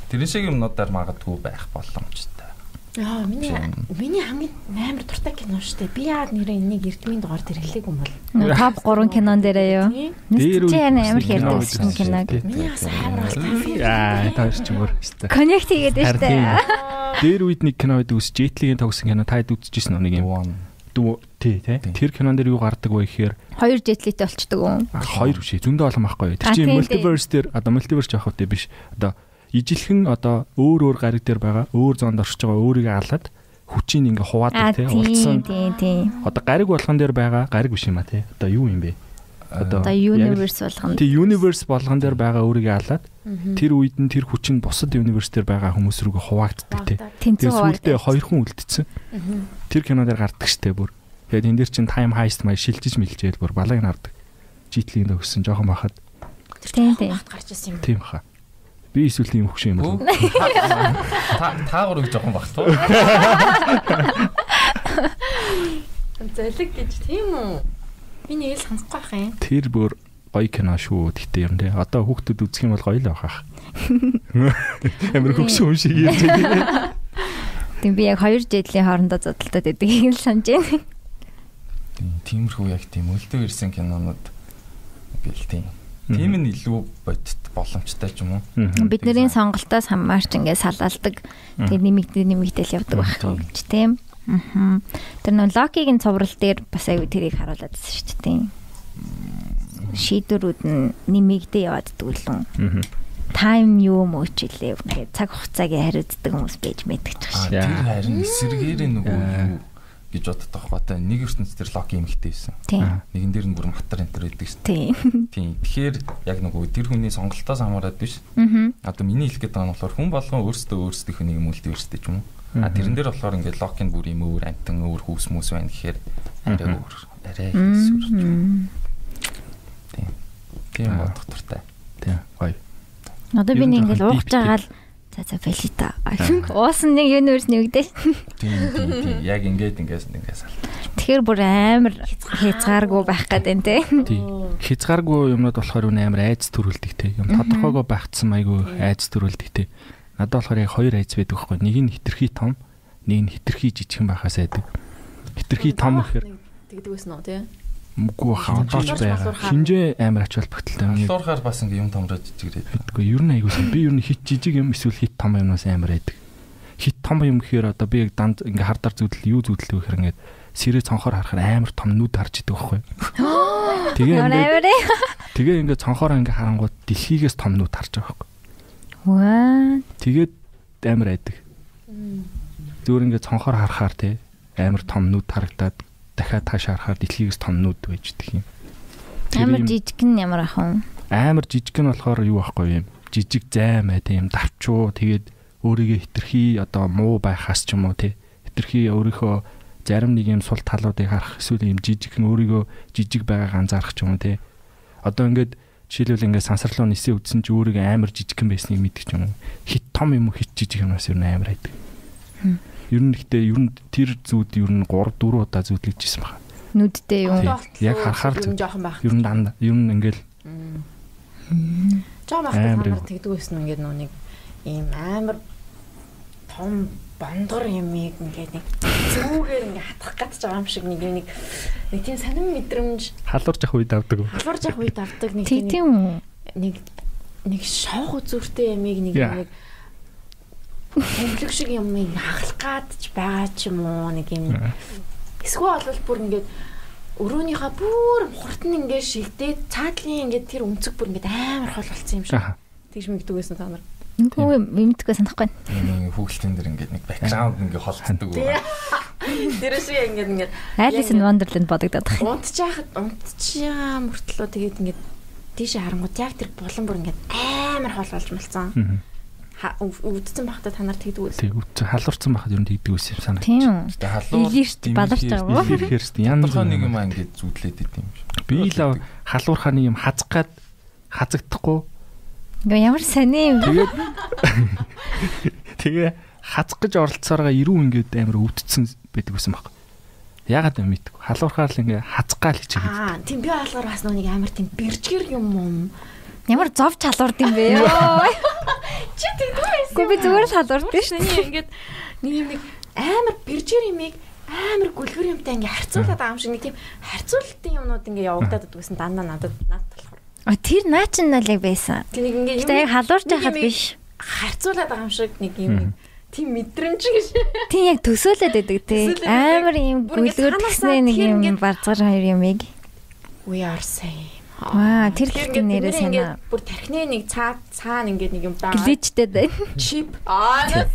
Тэр шиг юмнуудаар магадгүй байх боломжтой. Миний хамгийн амар дуртай кино шүү дээ. Би яад нэрээ энийг эрдмийн дугаар дээр хэлээгүй юм бол. Топ 3 кинон дээрээ юу? Нэстэж амар хэрдэг гэсэн киног. Миний бас амар тааш чимөр өстэй. Коннект хийгээд байна шүү дээ. Дээр үед нэг кино байдаг ус Jetli-гийн тогсон кино таад үзчихсэн нэг юм. Тий. Тэр кинон дээр юу гардаг вэ гэхээр 2 Jetli-тэй болчдөг юм. 2 биш. Зөндөө олон байхгүй. Тэр чинь multiverse дээр одоо multiverse жоох хөтэй биш. Одоо ижилхэн одоо өөр гариг дээр байгаа өөр зоонд оршиж байгаа өөрийгөө алаад хүчийг ингээ хуваадаг тий урдсан. Одоо гариг болгон дээр байгаа гариг биш юм а тий. Одоо юу юм бэ? Одоо universe болгон. Тий universe болгон дээр байгаа өөрийгөө алаад тэр үед нь тэр хүч нь бусад universe дээр байгаа хүмүүс рүүгээ хуваагддаг тий. Тэр сүултээ 2 хүн үлдсэн. Тэр кино дээр гардаг штэ бүр. Тэгээд энэ дэр чин time heist маяг шилжиж мэлжээл бүр балаг нардаг. Житлийн өгсөн жоохон бахад. Тийм. Гарч ирсэн юм. Тийм хаа. Би эсвэл тийм хөвш юм бол. Та гурыг жоохон багтуу. Зэлэг гэж тийм үү? Би нэг л хандахгүй байх юм. Тэр бүр гоё кино шүү. Тэгтээ юм те. Одоо хүүхдүүд үзэх юм бол гоё л байх. Амар хөвш юм шиг юм. Тийм би яг 2 Jetli-ийн хоорондоо зодтолтой байдгийг л санаж байна. Тиймэрхүү яг тийм өлтөө ирсэн кинонууд гэл тийм. Тийм нь илүү бодит боломжтой ч юм уу. Бидний сонголтоос хамаарч ингээд салаалдаг. Тэгээд нэмэгдэл явдаг байх гэж тийм. Тэр нөө Локигийн цуврал дээр бас аюу тэрийг харуулдаг шүү дээ. Шийдвэрүүд нь нэмэгдээ яваад дүүлэн. тайм юу мөчлээ ингээд цаг хугацааг хариуцдаг хүмүүс байж мэдчих шээ. Тэр харин эсэргээр нөгөө юу гэж боддог байхгүй. Нэг ертөнцийн тэр лог юмхтэй байсан. Нэгэн дээр нь бүр матар энтер байдаг шүү. Тийм. Тэгэхээр яг нөгөө тэр хүний сонголтоос хамаарат биш. Одоо миний хэлэх гээд байгаа нь болохоор хүн болгон өөрсдөө нэг мультиверстэй ч юм уу. Тэрэн дээр болохоор ингээд локийн бүр юм өөр амтан өөр хүүс мүс байна гэхээр арай сүрч. Тийм бодох туртай. Тийм гоё. Одоо би нэг ингээд ууж байгаа л за фэлита. Уусан нэг юунаас нэгдэж. Тийм. Яг ингээс алт. Тэгэхээр бүр амар хязгааргүй байх гэдэг те. Тийм. Хязгааргүй юмнууд болохоор үнэ амар айц төрүүлдэг те. Юм тодорхойгоо багтсан айгүй айц төрүүлдэг те. Надад болохоор яг хоёр айц байдаг байхгүй. Нэг нь хитрхи том, нэг нь хитрхи жижигхэн байхаас айдаг. Хитрхи том гэхээр тэгдэг байсан уу те? Үгүй хаадаач байгаа. Хинжээ амар ач холбогдолтой. Халуурахаар бас ингээ юм томроод жижигрээд. Үгүй ер нь айгуусан. Би ер нь хит жижиг юм эсвэл хит том юмнаас амар айдаг. Хит том юм гэхээр одоо би яг данд ингээ хардаар зүудэл юу зүудэлтэй гэхээр ингээ сэрээ цонхоор харахаар амар том нүд харж идэг байхгүй. Тэгээ ингээ цонхоор ингээ харангууд дэлхийгээс том нүд харж байгаа байхгүй. Ваа. Тэгээд амар айдаг. Зүгээр ингээ цонхоор харахаар те амар том нүд харагдаад дахиад тааш харахаар дэлхийгээс том нүд байждаг юм. Амар жижиг нь ямар ах вэ? Амар жижиг нь болохоор юу ахгүй юм. Жижиг займаа тийм давчуу тэгээд өөрийгөө хитрхи одоо муу байхаас ч юм уу те. Хитрхи өөрийнхөө зарим нэг юм сул талуудыг харах эсвэл юм жижиг нь өөрийгөө жижиг байгааг анзаарах ч юм уу те. Одоо ингээд жишээлбэл ингээд сансарлуу нисээ үдсэн чи өөрийгөө амар жижигхэн байсныг мэдчих ч юм уу. Хит том юм уу хит жижиг юмнаас ер нь амар айдаг. Ер нь тэр зүуд ер нь 3 4 удаа зүудлэгжсэн байна. Нүдтэй юм. Яг харахаар ер нь жоохон байх. Ер нь дандаа ер нь ингээл жоохон байх тэгдэг байсан ингээд нэг ийм амар том бондгор юмыг ингээд нэг зүүгээр ингээд хатах гэж байгаа юм шиг нэг тийм сонин мэдрэмж халуурж авах үед авдаг. Халуурж авах үед авдаг нэг шоох үзүүртэй ямиг нэг хөнгөлөг шиг юм хагалах гадж байгаа ч юм уу нэг юм эсвэл бол бүр ингээд өрөөнийхөө бүр хурдан ингээд шигдээд цаадлын ингээд тэр өмцөг бүр ингээд амар хол болцсон юм шиг тэгж мэгдэг байсан та нар. Үгүй мэддэггүй санахгүй. Нэг хүүхэлтэн дээр ингээд нэг бэкграунд ингээд холцдог үү. Тэр шиг ингээд Alice in Wonderland бодогдоод байна. Унтчихаа мөртлөө тэгээд ингээд тийшээ харангууд яг тэр булан бүр ингээд амар хол болж малцсан. Үдцэн байхдаа та нар тэгдэг үү? Тэг үдцэн халуурсан байхад ер нь тэгдэг үс юм санагдав. Тийм. Халуур илэрт баларч байгаа. Илэрхэрст янз нэг юм ингээд зүудлээд идэв юм шиг. Би л халуурхаа нэг юм хазах гад хазагдахгүй. Ямар сони юм. Тэгээ хазах гэж оролцоороо ирүү ингээд амар өвдцэн байдаг байсан баг. Ягаад юм мэдгүй. Халуурхаар л ингээд хазгаал хичээгээд. Тийм би болохоор бас нэг амар тийм бэржгэр юм. Ямар зовж халуурд юм бэ? Чи тэгдэг байсан. Гэхдээ би зүгээр л халуурд биш. Ингээд нэг амар бэржгэр юмыг амар гүлгэр юмтай ингээд харьцуулаад байгаа юм шиг нэг тийм харьцуулалтын юмнууд ингээд явагдаад байдгүйсэн дандаа надад болохоор. Тэр наа чин л яг байсан. Тэг нэг ингээд яг халуурж байхад биш. Харьцуулаад байгаа юм шиг нэг юм тийм мэдрэмж гэж. Тийм яг төсөөлөд байдаг тий. Амар юм гүлгэр гэснээ нэг юм барзгар хоёр юмыг. We are same. Тэр хэлний нэрээ санаа. Бүр тархины нэг цаана ингээд нэг юм байгаа. Гличтэй байна. Chip.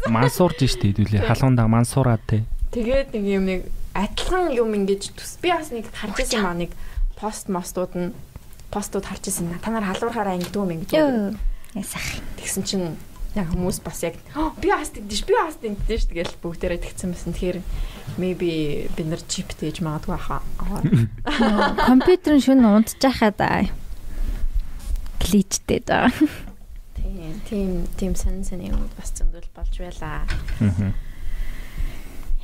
Мансуурж штэ хэдүүлээ. Халуундаа мансуураад тий. Тэгээд нэг юм нэг адилхан юм ингэж би бас нэг харж байсан маа нэг постууд харж байсан. Та нар халуурахаараа ингэдэг юм ингэдэг. Ясах. Тэгсэн чинь яг хүмүүс бас яг би бас тэгдэж тэгэл бүгдээрээ тэгсэн байсан. Тэгэхээр maybe бид нар chip тээж магадгүй хаа. Компьютер шөнө унтчихад гличтэй даа. Тийм сэн юм бас зөндөл болж байлаа.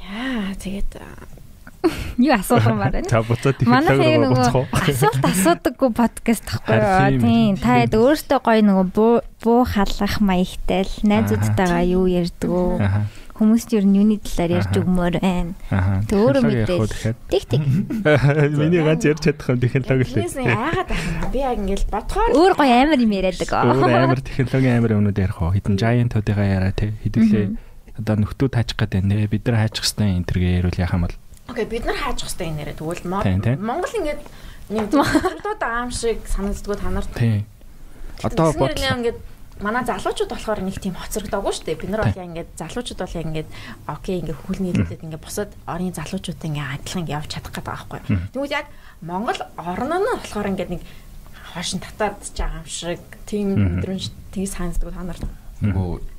Яа тэгээд юу асуулт юм байна. Та буцаад технологи руу асуулт асуудаггүй подкаст тахгүй юу? Тийм. Та хэд өөртөө гоё нөгөө буу халах маягтай л найзуудтайгаа юу ярьдгүү. Хүмүүс ч ер нь юуны талаар ярьж өгмөр байна. Тэг өөрөө мэдээ. Тэг. Миний ганц ярьж чадах юм технологи л. Яагаад байна? Би яг ингээл бодхоор өөр гоё амар юм яриадаг. Өөр амар технологи амар юмнууд ярих уу? Хитэн giant-уудыгаа яриа те. Хэдүүлээ одоо нөхдөө таачих гэдэг нэ. Бид нар хайчих хэвээр энэ төргээ ярил яах юм бол. Окей, бид нар хайчих хэвээр энэ нэрээ тэгвэл Монгол ингээд нэг зөвхөн аам шиг санагддгүү та нарт. Тийм. Одоо бодлоо ингээд манай залуучууд болохоор нэг тийм хоцрогдоогүй шүү дээ. Бид нар бол яг ингээд залуучууд бол яг ингээд окей ингээд хөл нийлүүлээд ингээд бусад орны залуучуудаа ингээд адилхан ингээд явж чадах гэдэг байгаа байхгүй. Тэгвэл яг Монгол орн нь болохоор ингээд нэг хошин татаад ч байгаа юм шиг тийм мэдрэмж тийг санагддаг та нарт.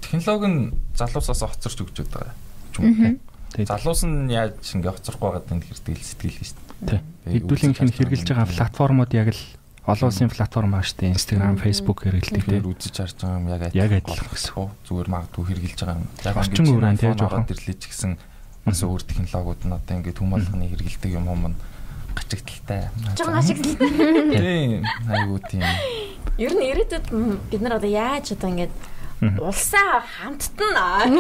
Технологи нь залуусаас хоцорч өгч байгаа юм. Залуус нь яаж ингээд хоцрохгүй байгаа гэдэг сэтгэл гэж шүү дээ. Хэдүүлэн хэрэгжилж байгаа платформуд яг л олон улсын платформ аа шүү дээ. Instagram, Facebook хэрэглэдэг. Тэр үзэж харж байгаа юм яг адилхан гэсэн үү? Зүгээр магадгүй хэрэгжилж байгаа юм. Яг орчин үеийн тийм жоохон ирлэж гисэн бас өөр технологиуд нь одоо ингээд хүм болгоны хэрэгэлдэг юм юм гачигдaltaй. Жон гачигдaltaй. Тийм, айгуу тийм. Ер нь ирээдүйд бид нар одоо яаж одоо ингээд улсаа хамттан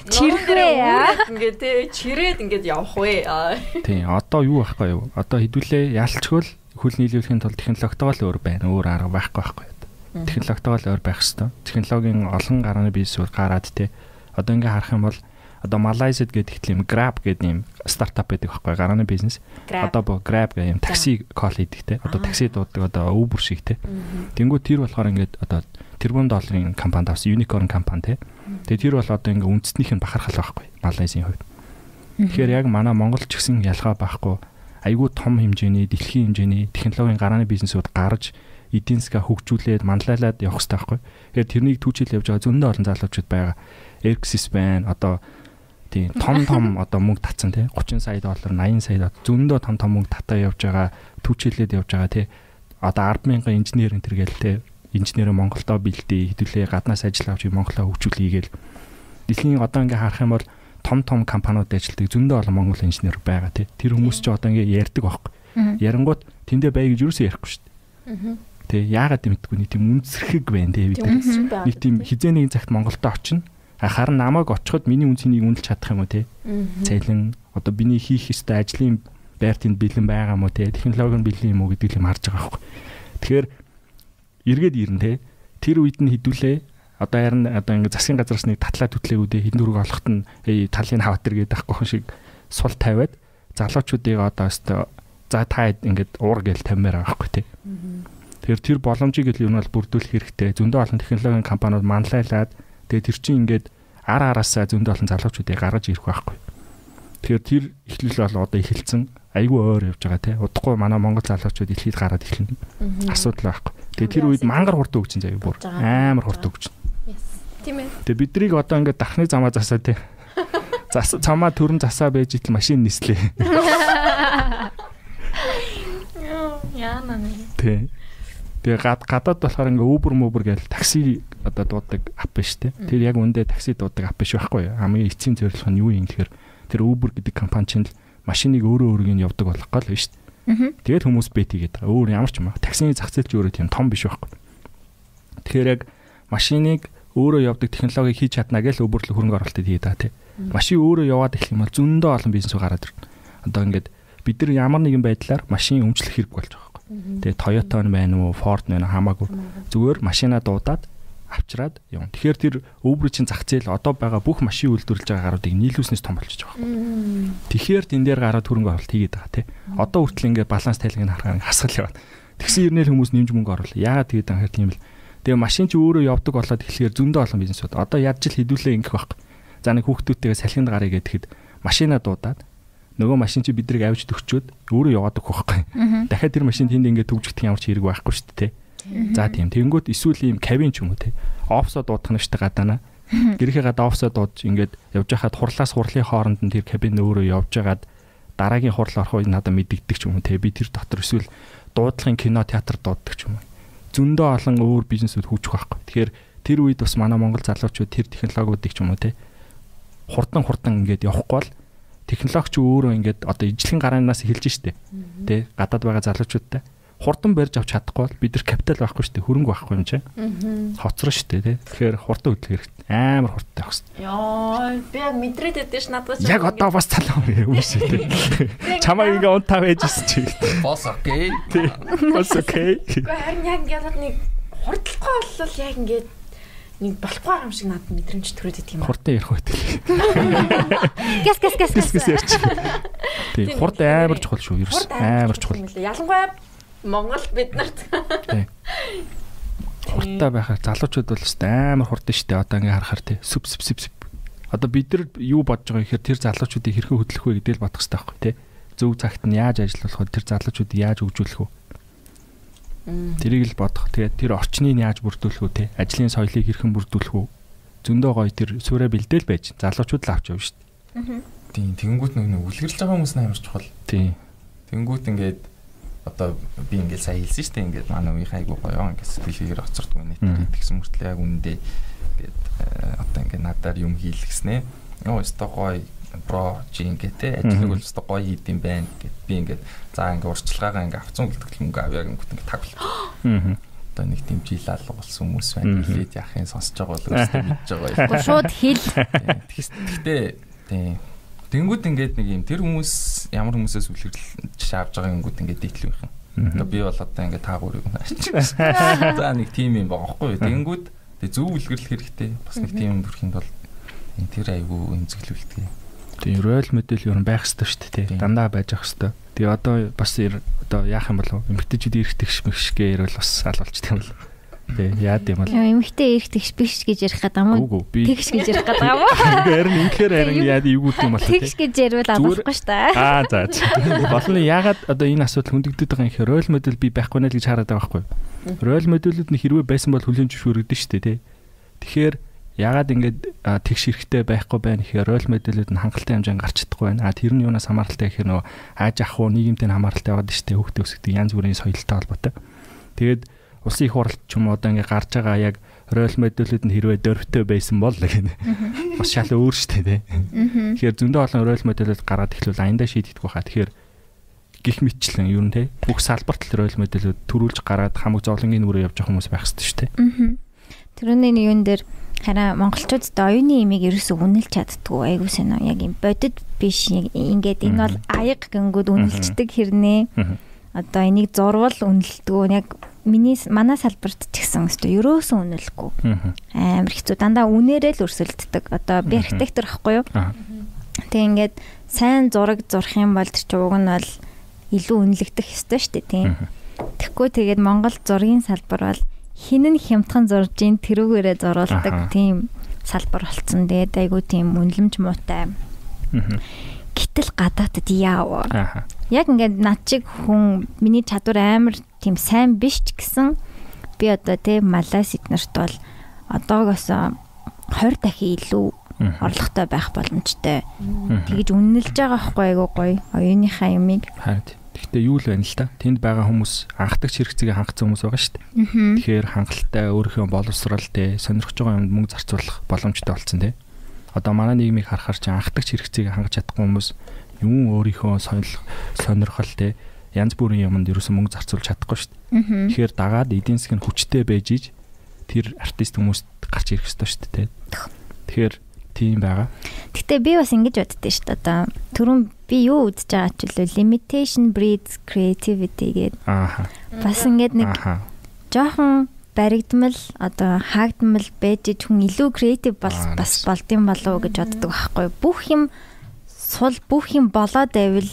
чирхээ ингээд чирээд ингээд явах вэ? Тийм, одоо юу байхгүй юу? Одоо хэдүүлээ ялчгүй хөл нийлүүлэхийн тулд технологитойгоо л өөр байна. Өөр арга байхгүй байхгүй. Технологитойгоо л өөр байх хэвээр. Технологийн олон гарааны бизнесүүд гараад те. Одоо ингээ харах юм бол одоо Malaysiad гэдэг тийм Grab гэдэг юм стартап байдаг байхгүй гарааны бизнес. Одоо бо Grab гэх юм такси кол хийдэг те. Одоо такси дууддаг одоо Uber шиг те. Тэнгүү тэр болохоор ингээд одоо тэрбум долларын компанид авсан unicorn компани те. Тэгээ тэр бол одоо ингээ үндэснийх нь бахархал байхгүй Малайзийн хувьд. Тэгэхээр яг манай Монгол ч гэсэн ялгаа байхгүй айгүй том хэмжээний дэлхийн хэмжээний технологийн гарааны бизнесүүд гарч эдийн засгаа хөгжүүлээд манлайлаад явах хэрэгтэй байхгүй. Тэгэхээр тэрнийг түүчил явж байгаа зөндөө олон залуучууд байгаа. Erxis байна. Одоо тийм том одоо мөнгө татсан тий 30 сая доллар, 80 сая доллар зөндөө том мөнгө татаа явж байгаа, түүчилээд явж байгаа тий. Одоо 10,000 инженер энэ төргээл тий. Инженерээ Монголдо бэлдээ, хэдүүлээ гаднаас ажил авч Монголоо хөгжүүлээгээл. Дэлхийн одоо ингээ харах юм бол том компаниуд ажилладаг зөндөө олон монгол инженер байгаа тий. Тэр хүмүүс ч одоо ингээ ярьдаг байхгүй. Ярангууд тэндээ бай гэж юусоо ярихгүй шүү дээ. Тий яагаад гэмтгүй нэг тийм үнсэрхэг байна тий бид. Нэг тийм хизээ нэгэн цагт Монголдо очино. Харин намайг очиход миний үнцнийг үнэлж чадах юм уу тий. Цайлан одоо биний хийх ёстой ажлын байр тэнд бэлэн байгаа юм уу тий. Технологи нь бэлэн юм уу гэдэг юм харж байгаа байхгүй. Тэгэхээр эргээд ирнэ тий. Тэр үед нь хідүүлээ одоо харин одоо ингээ засгийн газраас нэг татлаа түтлээгүүдээ хэдэн дөрөв олохт нь талын хавтар гэдэг ахгүй шиг сул тавиад залуучуудыг одоо өстой за та ингээд уур гээл тамиар байгаа хгүй тий. Тэгэхээр тэр боломжийг л юу нь бол бүрдүүлэх хэрэгтэй. Зөндөө олон технологийн компаниуд манлайлаад тэгээ тэр чинь ингээд араасаа зөндөө олон залуучуудыг гаргаж ирэх байхгүй. Тэгэхээр тэр эхлэл бол одоо эхэлсэн. Айгүй өөр явж байгаа тий. Удахгүй манай монгол залуучууд дэлхийд гараад эхэлнэ. Асуудал байхгүй. Тэгээ тэр үед мангар хурд өгч заяа бүр амар хурд өгч. Тийм ээ. Тэгээ биднийг одоо ингээд дахны замаа засаа тий. Цамаа төрөн засаа байж итл машин нислээ. Яана нэг. Тий. Тэгээ гадаад болохоор ингээ Uber гээл такси одоо дуудаг ап биш тий. Тэр яг үндэ такси дуудаг ап биш байхгүй юу? Хамгийн эцсийн зорилго нь юу юм гэхээр тэр Uber гэдэг компани чинь л машиныг өөрөө нь явдаг болох гол биш шүү дээ. Тэгээд хүмүүс бет хийгээд байгаа. Өөр ямар ч юм. Таксины зах зээл ч өөрөө тийм том биш байхгүй. Тэгэхээр яг машиныг өөрөө явдаг технологиг хийж чадна гэж Uber л хөрөнгө оруулалт хийгээд байгаа тий. Машин өөрөө яваад эхлэх юм бол зөндөө олон бизнес гараад ирнэ. Одоо ингээд бид нар ямар нэгэн байдлаар машин өмчлөх хэрэг болж байгаа байхгүй. Тэгээ Toyota нь байна уу, Ford нь хамаагүй. Зүгээр машинаа дуудаад авчираад юм. Тэгэхээр тэр Uber-ийн зах зээл одоо байгаа бүх машин үйлдвэрлэж байгаа гаруудыг нийлүүлснээс том болчихж байгаа байхгүй. Тэгэхээр тэн дээр гараад хөрөнгө оруулалт хийгээд байгаа тий. Одоо хүртэл ингээд баланс тайлгыг харахаар хасгал яваад. Тэгсэн ирнээр хүмүүс нэмж мөнгө оруулаа. Яагаад тэгээд анхаар тийм бэл. Тэгээ машин ч өөрөө явдаг болоод эхлэхээр зөндөө олон бизнесүүд. Одоо яаж л хэдүүлээ ингэх байхгүй. За нэг хүүхдүүдтэйгээ салхинд гарыг гэхэд машинаа дуудаад нөгөө машин чи бидрийг авч төгчөөд өөрөө яваад өгөх байхгүй. Дахиад тэр машин тэнд ингээд төгжих ямар ч хэрэг байхгүй шүү дээ. За тийм. Тэнгүүт эсвэл ийм кабин ч юм уу те. Офсоо дуудах нь штэ гадаана. Гэрхээ гадаа офсоо дуудаж ингээд явж хахад хурлаас хурлын хооронд нь тэр кабин өөрөө явж хагаад дараагийн хурал орох үед надад мэддэгдэг ч юм уу те. Би тэр дотор эсвэл дуудлагын кино театр дууддаг ч юм уу. Зөндөө олон өөр бизнесүүд хөгжих байхгүй. Тэгэхээр тэр үед бас манай монгол залуучууд тэр технологиудыг ч юм уу те хурдан ингээд явахгүй бол технологич өөрөө ингээд одоо ижлэхэн гараанаас эхэлж штэ. Тэ гадаад байгаа залуучуудтай хурдан барьж авч чадахгүй бол бид нар капитал байхгүй штэ, хөрөнгө байхгүй юм чи. Хоцроо штэ тэ. Тэгэхээр хурдан хөдлөх хэрэгтэй. Амар хурдтай байх штэ. Яа, би мэдрээд байдсан ш надад. Яг одоо бас талаа үгүй штэ. Чамаа ингээ унтаа байжсэн чи. Бос окей. Бос окей. Харин яг ингээд нэг хурдлахгүй болвол яг ингээд нэг болохгүй юм шиг надад мэдрэмж төрөөд идэг юм. Хурдан ярих байт. Гас ярьч. Тийм, хурд амар чухал шүү. Ерөөс амар чухал. Ялангуяа Монгол бид нарт. Хурдтай байхаар залуучууд бол амар хурдан штэ. Одоо ингээ харахаар тий. Сүп. Одоо бид нар юу бодож байгаа гэхээр тэр залуучуудыг хэрхэн хөдлөх вэ гэдэл бодох хэрэгтэй байхгүй тий. Зөв цагт нь яаж ажиллах вэ? Тэр залуучуудыг яаж хөгжүүлэх вэ? Тэрийг л бодох. Тэгээд тэр орчныг яаж бүрдүүлэх вэ тий? Ажлын соёлыг хэрхэн бүрдүүлэх вэ? Зөндөө гоё тэр сүрэ бэлдээл байж залуучууд л авч явна штэ. Тийм тэгэнгүүт нэг үлгэрлж байгаа хүмүүс амар чухал. Тийм. Тэгэнгүүт ингээд одоо би ингээд сая хэлсэн шүү дээ ингээд манай үеийн айгуу гоё ингээд сэтгэлээр оцордгүй нийт гэсэн мөртлөө яг үндэ ингээд одоо ингээд надаар юм хийлгэснэ. Йоо өстой гоё бро чи ингээд те ажлыг бол өстой гоё хийдэм байна гэд би ингээд за ингээд урчлагаагаа ингээд авцсан гэлтгэл мөнгө авъя гингүүт ингээд таг болчих. Одоо нэг тийм жил алга болсон хүмүүс байна. Хэлээд яахын сонсож байгаа бол өстой мэдж байгаа юм. Шууд хэл. Гэхдээ тийм тэнгүүд ингээд нэг юм тэр хүмүүс ямар хүмүүсээс үлгэрлж авж байгаа юмгууд ингээд дийтлүү юм. Одоо би бол одоо ингээд таагуурыг наачсан. За нэг тим юм байгаа байхгүй юу? Тэнгүүд тэг зөв үлгэрлэх хэрэгтэй. Бас нэг тим бүрхэнд бол тэр айгүй эмзэглүүлдэг. Тийм рол модель юу байх хэрэгтэй шүү дээ. Дандаа байж ах хэрэгтэй. Тэгээ одоо бас одоо яах юм бол эмгтээчүүд ирэх тэгш мэгшгээр бол бас аль болчтой юм бол. Тэг яад юм бол. Эмгтээ ирэх тэгш биш гэж ярих гэдэг юм уу? Тэгш гэж ярих гэдэг юм уу? Харин яад эвгүүт юм бол. Тэгш гэж ярил алуулахгүй шүү дээ. За. Болно яагаад одоо энэ асуудал хөндөгдөд байгаа юм хэрэг рол модель би байхгүй нэ гэж хараад байгаа байхгүй. Рол моделүүд нь хэрвээ байсан бол хүлэн зөвшөөрөгдөн шүү дээ тий. Тэгэхээр яагаад ингэж тэгш хэрэгтэй байхгүй байна гэхээр рол моделүүд нь хангалттай хэмжээнд гарч чадахгүй байна. Тэр нь юунаас хамааралтай гэхээр нөө ааж ах уу нийгэмтэй хамааралтай байгаа шүү дээ. Хүүхдээ өсгдөг янз бүрийн соёлтой холбоотой. Тэгээд улсын их хурлч ч юм уу одоо ингэ гарч байгаа яг рол моделүүд нь хэрвээ дөрвтэй байсан бол гэнэ. Бас шал өөр шүү дээ тий. Тэгэхээр зөндөө олон рол моделүүд гараад ихлүүл аяндаа шийдэгдэх байхаа. Тэгэхээр гих мэтчлэн юу нэ бүх салбарт л рол моделүүд төрүүлж гараад хамаг зовлонгийн нүрээ явж байгаа хүмүүс байх хэрэгтэй шүү дээ. Тэрүүний нэг юм дээр хараа монголчуудад оюуны имийг ерөөсөө үнэлж чаддгүй айгуу сайн аа яг юм бодит биш ингээд энэ бол аяг гингүүд үнэлцдэг хэрнээ одоо энийг зурвал үнэлдэггүй яг манай салбарт ч гэсэн ерөөсөө үнэлэхгүй амар хэцүү дандаа үнээрээ л өрсөлддөг одоо би архитектор ахгүй юу тэг ингээд сайн зураг зурх юм бол тэр чуг нь бол илүү үнэлэгдэх ёстой шүү дээ тийм тэгэхгүй тэгээд Монгол зургийн салбар бол хинэн хямдхан зурж ин тэрүүгээрээ зуруулдаг тийм салбар болсон. Тэгээд айгуу тийм үнэлэмж муутай. Гэтэл гадаадд яав. Яг ингээд над чиг хүн миний чадвар амар тийм сайн биш ч гэсэн би одоо тийм Малайзид нарт бол одоогоос 20 дахин илүү орлоготой байх боломжтой. Тэгэж үнэлж байгаа байхгүй айгуу гоё. Оюуныхаа юмыг. Гэхдээ юу л байна л та. Тэнд байгаа хүмүүс анхдагч хэрэгцээг хангацсан хүмүүс байгаа шүү дээ. Тэгэхээр хангалттай өөрийнхөө боловсрал те сонирхож байгаа юмд мөнгө зарцуулах боломжтой болсон те. Одоо манай нийгмийг харахаар чи анхдагч хэрэгцээг хангаж чадахгүй хүмүүс юм өөрийнхөө сонирхол те янз бүрийн юмд ерөөсөн мөнгө зарцуулж чадахгүй шүү дээ. Тэгэхээр дагаад эдийн засгийн хүчтэй байж иж тэр артист хүмүүст гарч ирэх ёстой шүү дээ те. Тэгэхээр тийм байгаа. Гэтэ би бас ингэж боддөө шүү дээ. Одоо түрүүн би юу үзэж байгаа ч үлээ limitation breeds creativity гэдэг. Бас ингэж нэг жоохон баригдмал одоо хаагдмал байж хүн илүү creative бас болдсон болов уу гэж боддог байхгүй. Бүх юм сул бүх юм болоод байвал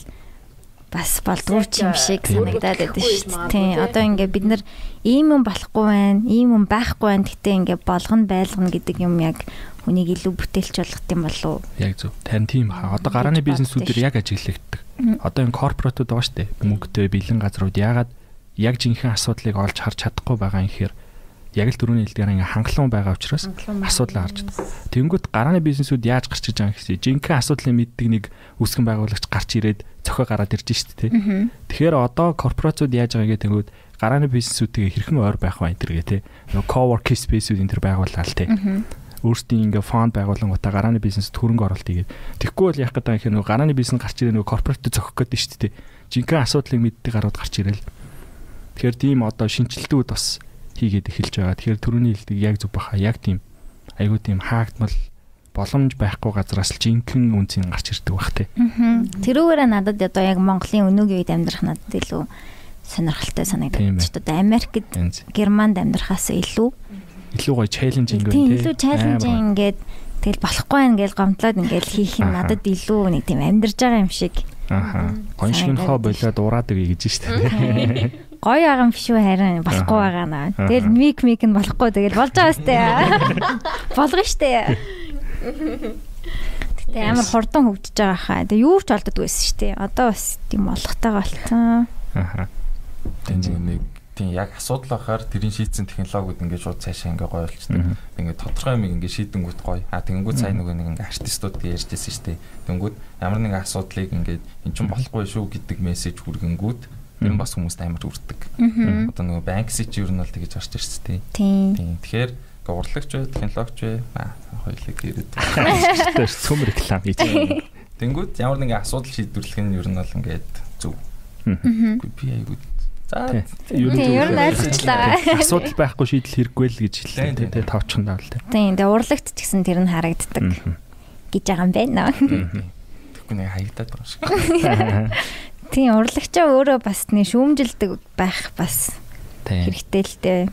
бас болдгоо юм шиг санагдаад байдаг шүү дээ. Тийм. Одоо ингээ бид нар ийм юм болохгүй байна, ийм юм байхгүй байна. Гэтэ ингээ болгоно байлгана гэдэг юм яг хүнийг илүү бүтээлч болгох юм болов уу? Яг зөв. Тань тийм хаа. Одоо гарааны бизнесүүдээр яг ажиглагддаг. Одоо энэ корпоратууд байгаа шүү дээ. Мөнгөтэй бэлэн газрууд яагаад яг жинхэнэ асуудлыг олж харж чадахгүй байгаа юм гэхээр яг л түрүүний хэлдгээр ингээ хангалуун байгаа учраас асуудлаа харж чаддаг. Тэнгүүт гарааны бизнесүүд яаж гарч иж байгаа гэсэн жинхэнэ асуудлыг мэддэг нэг үүсгэн байгуулагч гарч ирээд цохоо гараад ирж штэ тий. Тэгэхээр одоо корпорациуд яаж байгаа гэдэг тэнгүүд гарааны бизнесүүдтэйгээ хэрхэн ойр байх вэ энэ төр гэ тий. Coworking space-үүд энэ төр байгууллаа л тий. Өөрсдийн ингээ фонд байгуулангуудаа гарааны бизнесд хөрөнгө оруулалт хийгээд тэгхгүй бол яах гэдэг юм хэрэг гарааны бизнес гарч ирээ нөгөө корпоратив зохих гэдэг шүү дээ. Жинхэнэ асуудлыг мэддэг гарууд гарч ирээл. Тэгэхээр тийм одоо шинжилтүүд бас хийгээд эхэлж байгаа. Тэгэхээр түрүүний хэлдэг яг зөв баха. Яг тийм айгуу тийм хаагдмал боломж байхгүй газраас л жинхэнэ үнцийн гарч ирдэг бах тий. Тэрүүгээрээ надад одоо яг Монголын өнөөгийн үед амьдрах надад илүү сонирхолтой санагдаж байна. Одоо Америкт, Германд амьдрахаас илүү гоё чаленжинг гэнэ тий. Илүү чаленжинг ингээд тэгэл болохгүй байх ингээл гомдлоод ингээл хийх юм надад илүү нэг тийм амьдарч байгаа юм шиг. Гоншгийнхоо болоод ураад өгье гэж штэ тий. гоё байгаа юм биш үү харин болохгүй байгаа наа. Тэгэл мик нь болохгүй тэгэл болж байгаа сте. Болгоно штэ. Гэтэ амар хурдан хөгжиж байгаа хаа. Тэгээ юу ч олдод байсан штэ. Одоо бас тийм болохтойгоо болцсон. Тийм яг асуудал байхаар тэрийн шийдсэн технологиуд ингээд шууд цаашаа ингээд гоё болчихдог. Ингээд тодорхой юм ингээд шийдэнгүүт гоё. Тэгэнгүүт сайн нөгөө нэг ингээд артистууд ярьжсэн шүү дээ. Тэгэнгүүт ямар нэгэн асуудлыг ингээд эн чинь болохгүй шүү гэдэг мессеж хүргэнгүүт тэр нь бас хүмүүст амар хүрдэг. Одоо нөгөө Banksy ч ер нь бол тэгэж гарч ирсэн тий. Тийм. Тэгэхээр урлагч бай, технологич бай. Хоёулыг ирээд. Цөм реклам хийж. Тэгэнгүүт ямар нэгэн асуудал шийдвэрлэх нь ер нь бол ингээд зөв. Би айгуу за ер нь айлчлаа. Асуудал байхгүй шийдэл хэрэггүй л гэж хэллээ. Тэгээ товчхон давл тэ. Тийм. Тэгээ урлагт ч гэсэн тэр нь харагддаг гэж байгаа юм байна. Тэгэхгүй нэг хаягдаад байгаа шиг. Тийм урлагчаа өөрөө бас нэг шүүмжилдэг байх бас хэрэгтэй л дээ.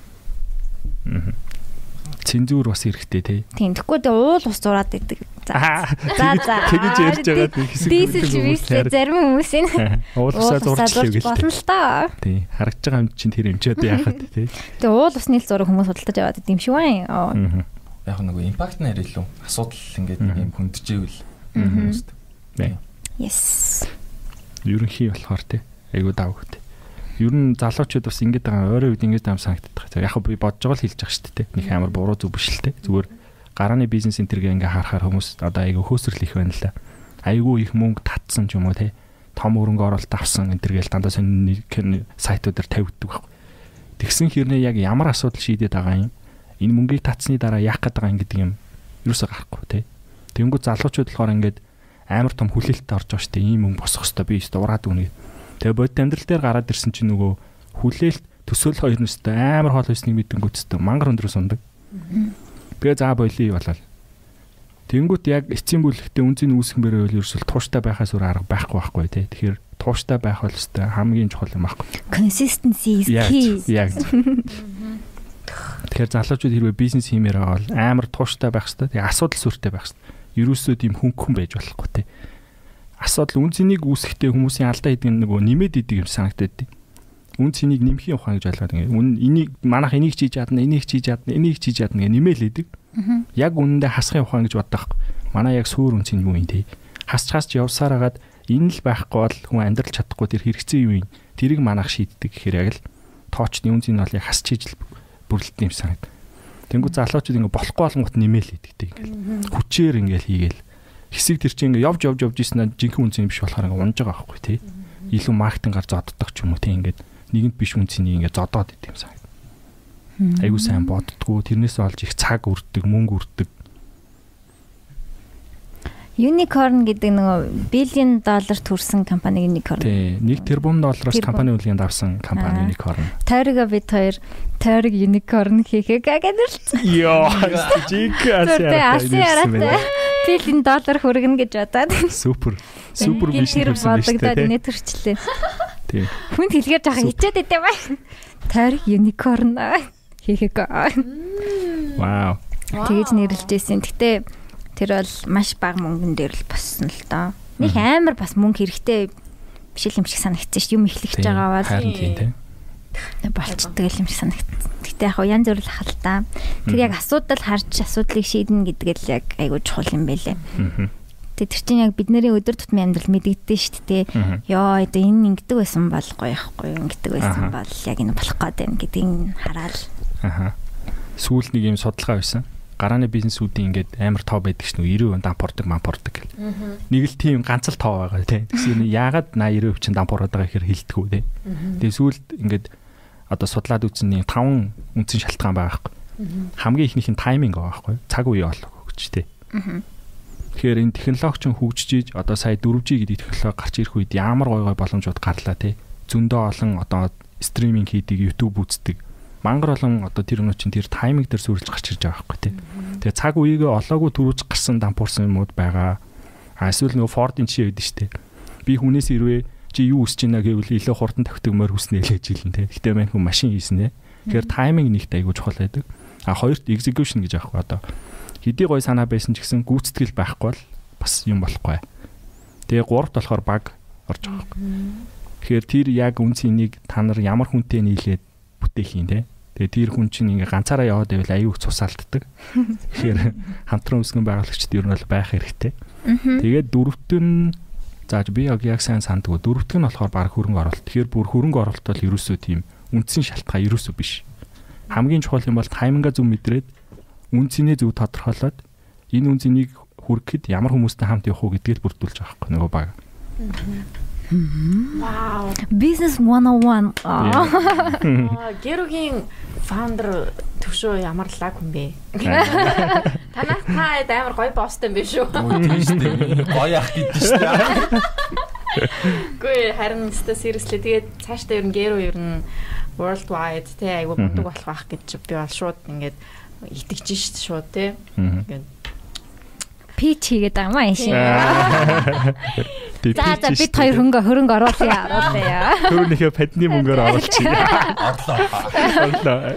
Цензур бас хэрэгтэй тий. Тийм. Тэгэхгүй тэгээ уул ус зураад идэг. За. Тэгэж ярьж байгаа нэг хэсэг дийсэл зарим хүмүүс энэ уулсаа зурчих болно л та. Тий. Харагдж байгаа юм чинь тэр хэмжээд яхад тий. Тэгээ уул усны л зураг хүмүүс худалдаж аваад идэм шиг байна. Яг нөгөө импакт нэр илүү асуудал ингээд нэг юм хүндчихвэл хүмүүст. Yes. Ерөнхий болохоор тий. Айгуу давхт. Ер нь залуучууд бас ингэж байгаа өөрөө үед ингэж ам санагддаг. Яг би бодож байгаа л хэлж байгаа шүү дээ. Них амар буруу зүг биш л дээ. Зүгээр гарааны бизнес энтергээ ингээ харахаар хүмүүс одоо айгуу хөөсрөл их байна л да. Айгуу их мөнгө татсан ч юм уу тий. Том хөрөнгө оруулалт авсан энтергээл дандаа сонин сайтуудаар тавьдаг байхгүй. Тэгсэн хэрнээ яг ямар асуудал шийдээд байгаа юм. Энэ мөнгийг татсны дараа яах гээд байгаа юм гэдэг юм ерөөсөө гарахгүй тий. Тэнгүү залуучууд болохоор ингээд амар том хүлээлттэй орж байгаа шүү дээ. Ийм мөнгө босох хэвээр би өөртөө ураад өгнө. Тэгээ бодит амьдрал дээр гараад ирсэн чинь нөгөө хүлээлт төсөөлөх хоёр нь өстой амар хоол хийснийг мэдэнгүүтстэй мангар өндрөөс ундаг. Тэгээ заа болий болол. Тэнгүүт яг эцсийн бүлэгтээ үнцний үүсгэн бэрээ үл ерөөсөл тууштай байхаас өөр арга байхгүй тий. Тэгэхээр тууштай байх бол өстой хамгийн чухал юм байхгүй. Consistency is key. Яг. Тэгэхээр залуучууд хэрвээ бизнес хиймээр байгаа бол амар тууштай байх хэрэгтэй. Тэгээ асуудал сүртэй байх хэрэгтэй. Ерөөсөө тийм хөнгөн байж болохгүй тий. Асуудал үнцнийг үүсгэхдээ хүмүүсийн алдаа хийдэг нөгөө нэмээд идэг юм санагдаад тий. Үнцнийг нэмхийн ухаан гэж ойлгоод ингээ. Энийг манайх энийг хийж чадна, энийг хийж чадна, энийг хийж чадна гэ нэмээл идэг. Яг үнэндээ хасахын ухаан гэж боддог. Манай яг суур үнцний юу юм тий. Хасчаас ч явсаар хагаад энэ л байхгүй бол хүн амьдрал чадахгүй тэр хэрэгцээ юу юм. Тэрийг манайх шийддэг гэхээр яг л тоочны үнцний бол яг хасч хийж бүрлдэх юм санагдав. Тэнгүү залуучууд ингээ болохгүй болгонгот нэмээл идэг тий. Ингээл хүчээр ингээл хийгээл хэсэг тэр чинь ингээ явж ийсэн жинхэнэ үнцний биш болохоор ингээ унж байгаа байхгүй тий. Илүү маркетингаар зодддог ч юм уу тий. Ингээд нэгэнт биш үнцний ингээ зодоод идэв юм санагд. Айгуу сайн боддгоо тэрнээс олж их цаг өрдөг, мөнгө өрдөг. Unicorn гэдэг нөгөө $1 billion төрсэн компани Unicorn. Тий, $1 тэрбум компани үлгэнд авсан компани Unicorn. Тойрог бид хоёр тойрог Unicorn хийхээ гэдэлсэн. Йоо, жиг асиараа. $1 billion хүргэнэ гэж бодоод. Супер вижн тавьсан байж тээ. Нэг төрчлээ. Тий. Хүн хэлгээр жаа хичээд идэв бай. Тойрог Unicorn хийхээ. Вау. Тэгэж нэрлэжсэн. Гэтэ тэр бол маш бага мөнгөн дээр л боссон л доо. Нэг амар бас мөнгө хэрэгтэй биш юм шиг санагдсан ш. Юм эхлэж байгаа бол харин тийм тийм. Болцдог юм шиг санагдсан. Гэтэ яг янз бүр л халтаа. Тэр яг асуудал харж асуудлыг шийднэ гэдэг л яг айгуу чухал юм байлээ. Тэр чинь яг бидний өдөр тутмын амьдрал мэдэгдэн ш. Тэ ёо одоо энэ ингэдэг байсан бол гоё ихгүй ингэдэг байсан бол яг энэ болох гээд байна гэдгийг хараад. Сүүл нэг юм судалгаа байсан. Гарааны бизнесүүдийн ингээд амар тоо байдаг ш нь 90% дампуурдаг мампуурдаг гэл. Нэг л тийм ганц л тоо байгаа тий. Тэгсэн яагаад 80-90% чинь дампуураад байгаа гэхээр хэлдэггүй тий. Тэгээ сүүлд ингээд одоо судлаад үзсэн нэг 5 үндсэн шалтгаан байгаа байхгүй. Хамгийн ихнийх нь тайминг байгаа байхгүй. Цаг үе олох гэж тий. Тэгэхээр энэ технологи чинь хөгжиж одоо сая 4G гэдэг технологи гарч ирэх үед ямар гой боломжууд гарлаа тий. Зөндөө олон одоо стриминг хийдэг, YouTube үздэг мангар олон одоо тэр өнөө чинь тэр тайминг дээр сүрлж гарч ирж байгаа байхгүй тий. Тэгээ цаг үеигээ олоогүй төрүүлж гарсан дампуурсан юмуд байгаа. Эсвэл нөгөө Ford-ын жишээ өгдөн штэ. Би хүнээс ирвэ чи юу үсэж байна гэвэл илүү хурдан тавьтагмаар хүснэ гэж хэлэн тий. Гэтэ мань хүн машин хийсэн ээ. Тэгэхээр тайминг нэгт айгуу чухал байдаг. Хоёрт execution гэж аахгүй одоо хэдий гой санаа байсан ч гэсэн гүйцэтгэл байхгүй бол бас юм болохгүй. Тэгээ гуравт болохоор баг орж байгаа байхгүй. Тэгэхээр тэр яг үнцнийг та нар ямар хүнтэй нийлээд бүтээх юм те. Тэгээ тэр хүн чинь ингээ ганцаараа яваад байвал аюу цусаалтдаг. Тэгэхээр хамтран үүсгэн байгуулагчд ер нь бол байх хэрэгтэй. Тэгээд дөрөвт нь зааж би яг сайн санддаг. Дөрөвт нь болохоор баг хөрөнгө оруулалт. Тэгэхээр бүр хөрөнгө оруулалт бол ерөөсөө тийм үндсэн шалтгаан ерөөсөө биш. Хамгийн чухал юм бол тайминга зөв мэдрээд үнцнийг зөв тодорхойлоод энэ үнцнийг хүргэхэд ямар хүмүүстэй хамт явах уу гэдгийг бүрдүүлж байгаа байхгүй нөгөө баг. Wow. Business 101. Герогийн founder төвшөө ямар лаг хүн бэ? Танаас таад амар гоё босстой юм биш үү? Тийм шүү дээ. Гоё ах гэдэг шүү дээ. Гүй харин seriously тэгээд цаашдаа ер нь геро ер нь worldwide тэ айгуу мундаг болох байх гэж би бол шууд ингээд итгэж шít шууд тэ. Ингээд Pitch хийгээд байгаа маа энэ. За бид хоёр хөрөнгө оруулъя. Төрөнийхөө падны мөнгөөр оруулчихъя. Орлоо.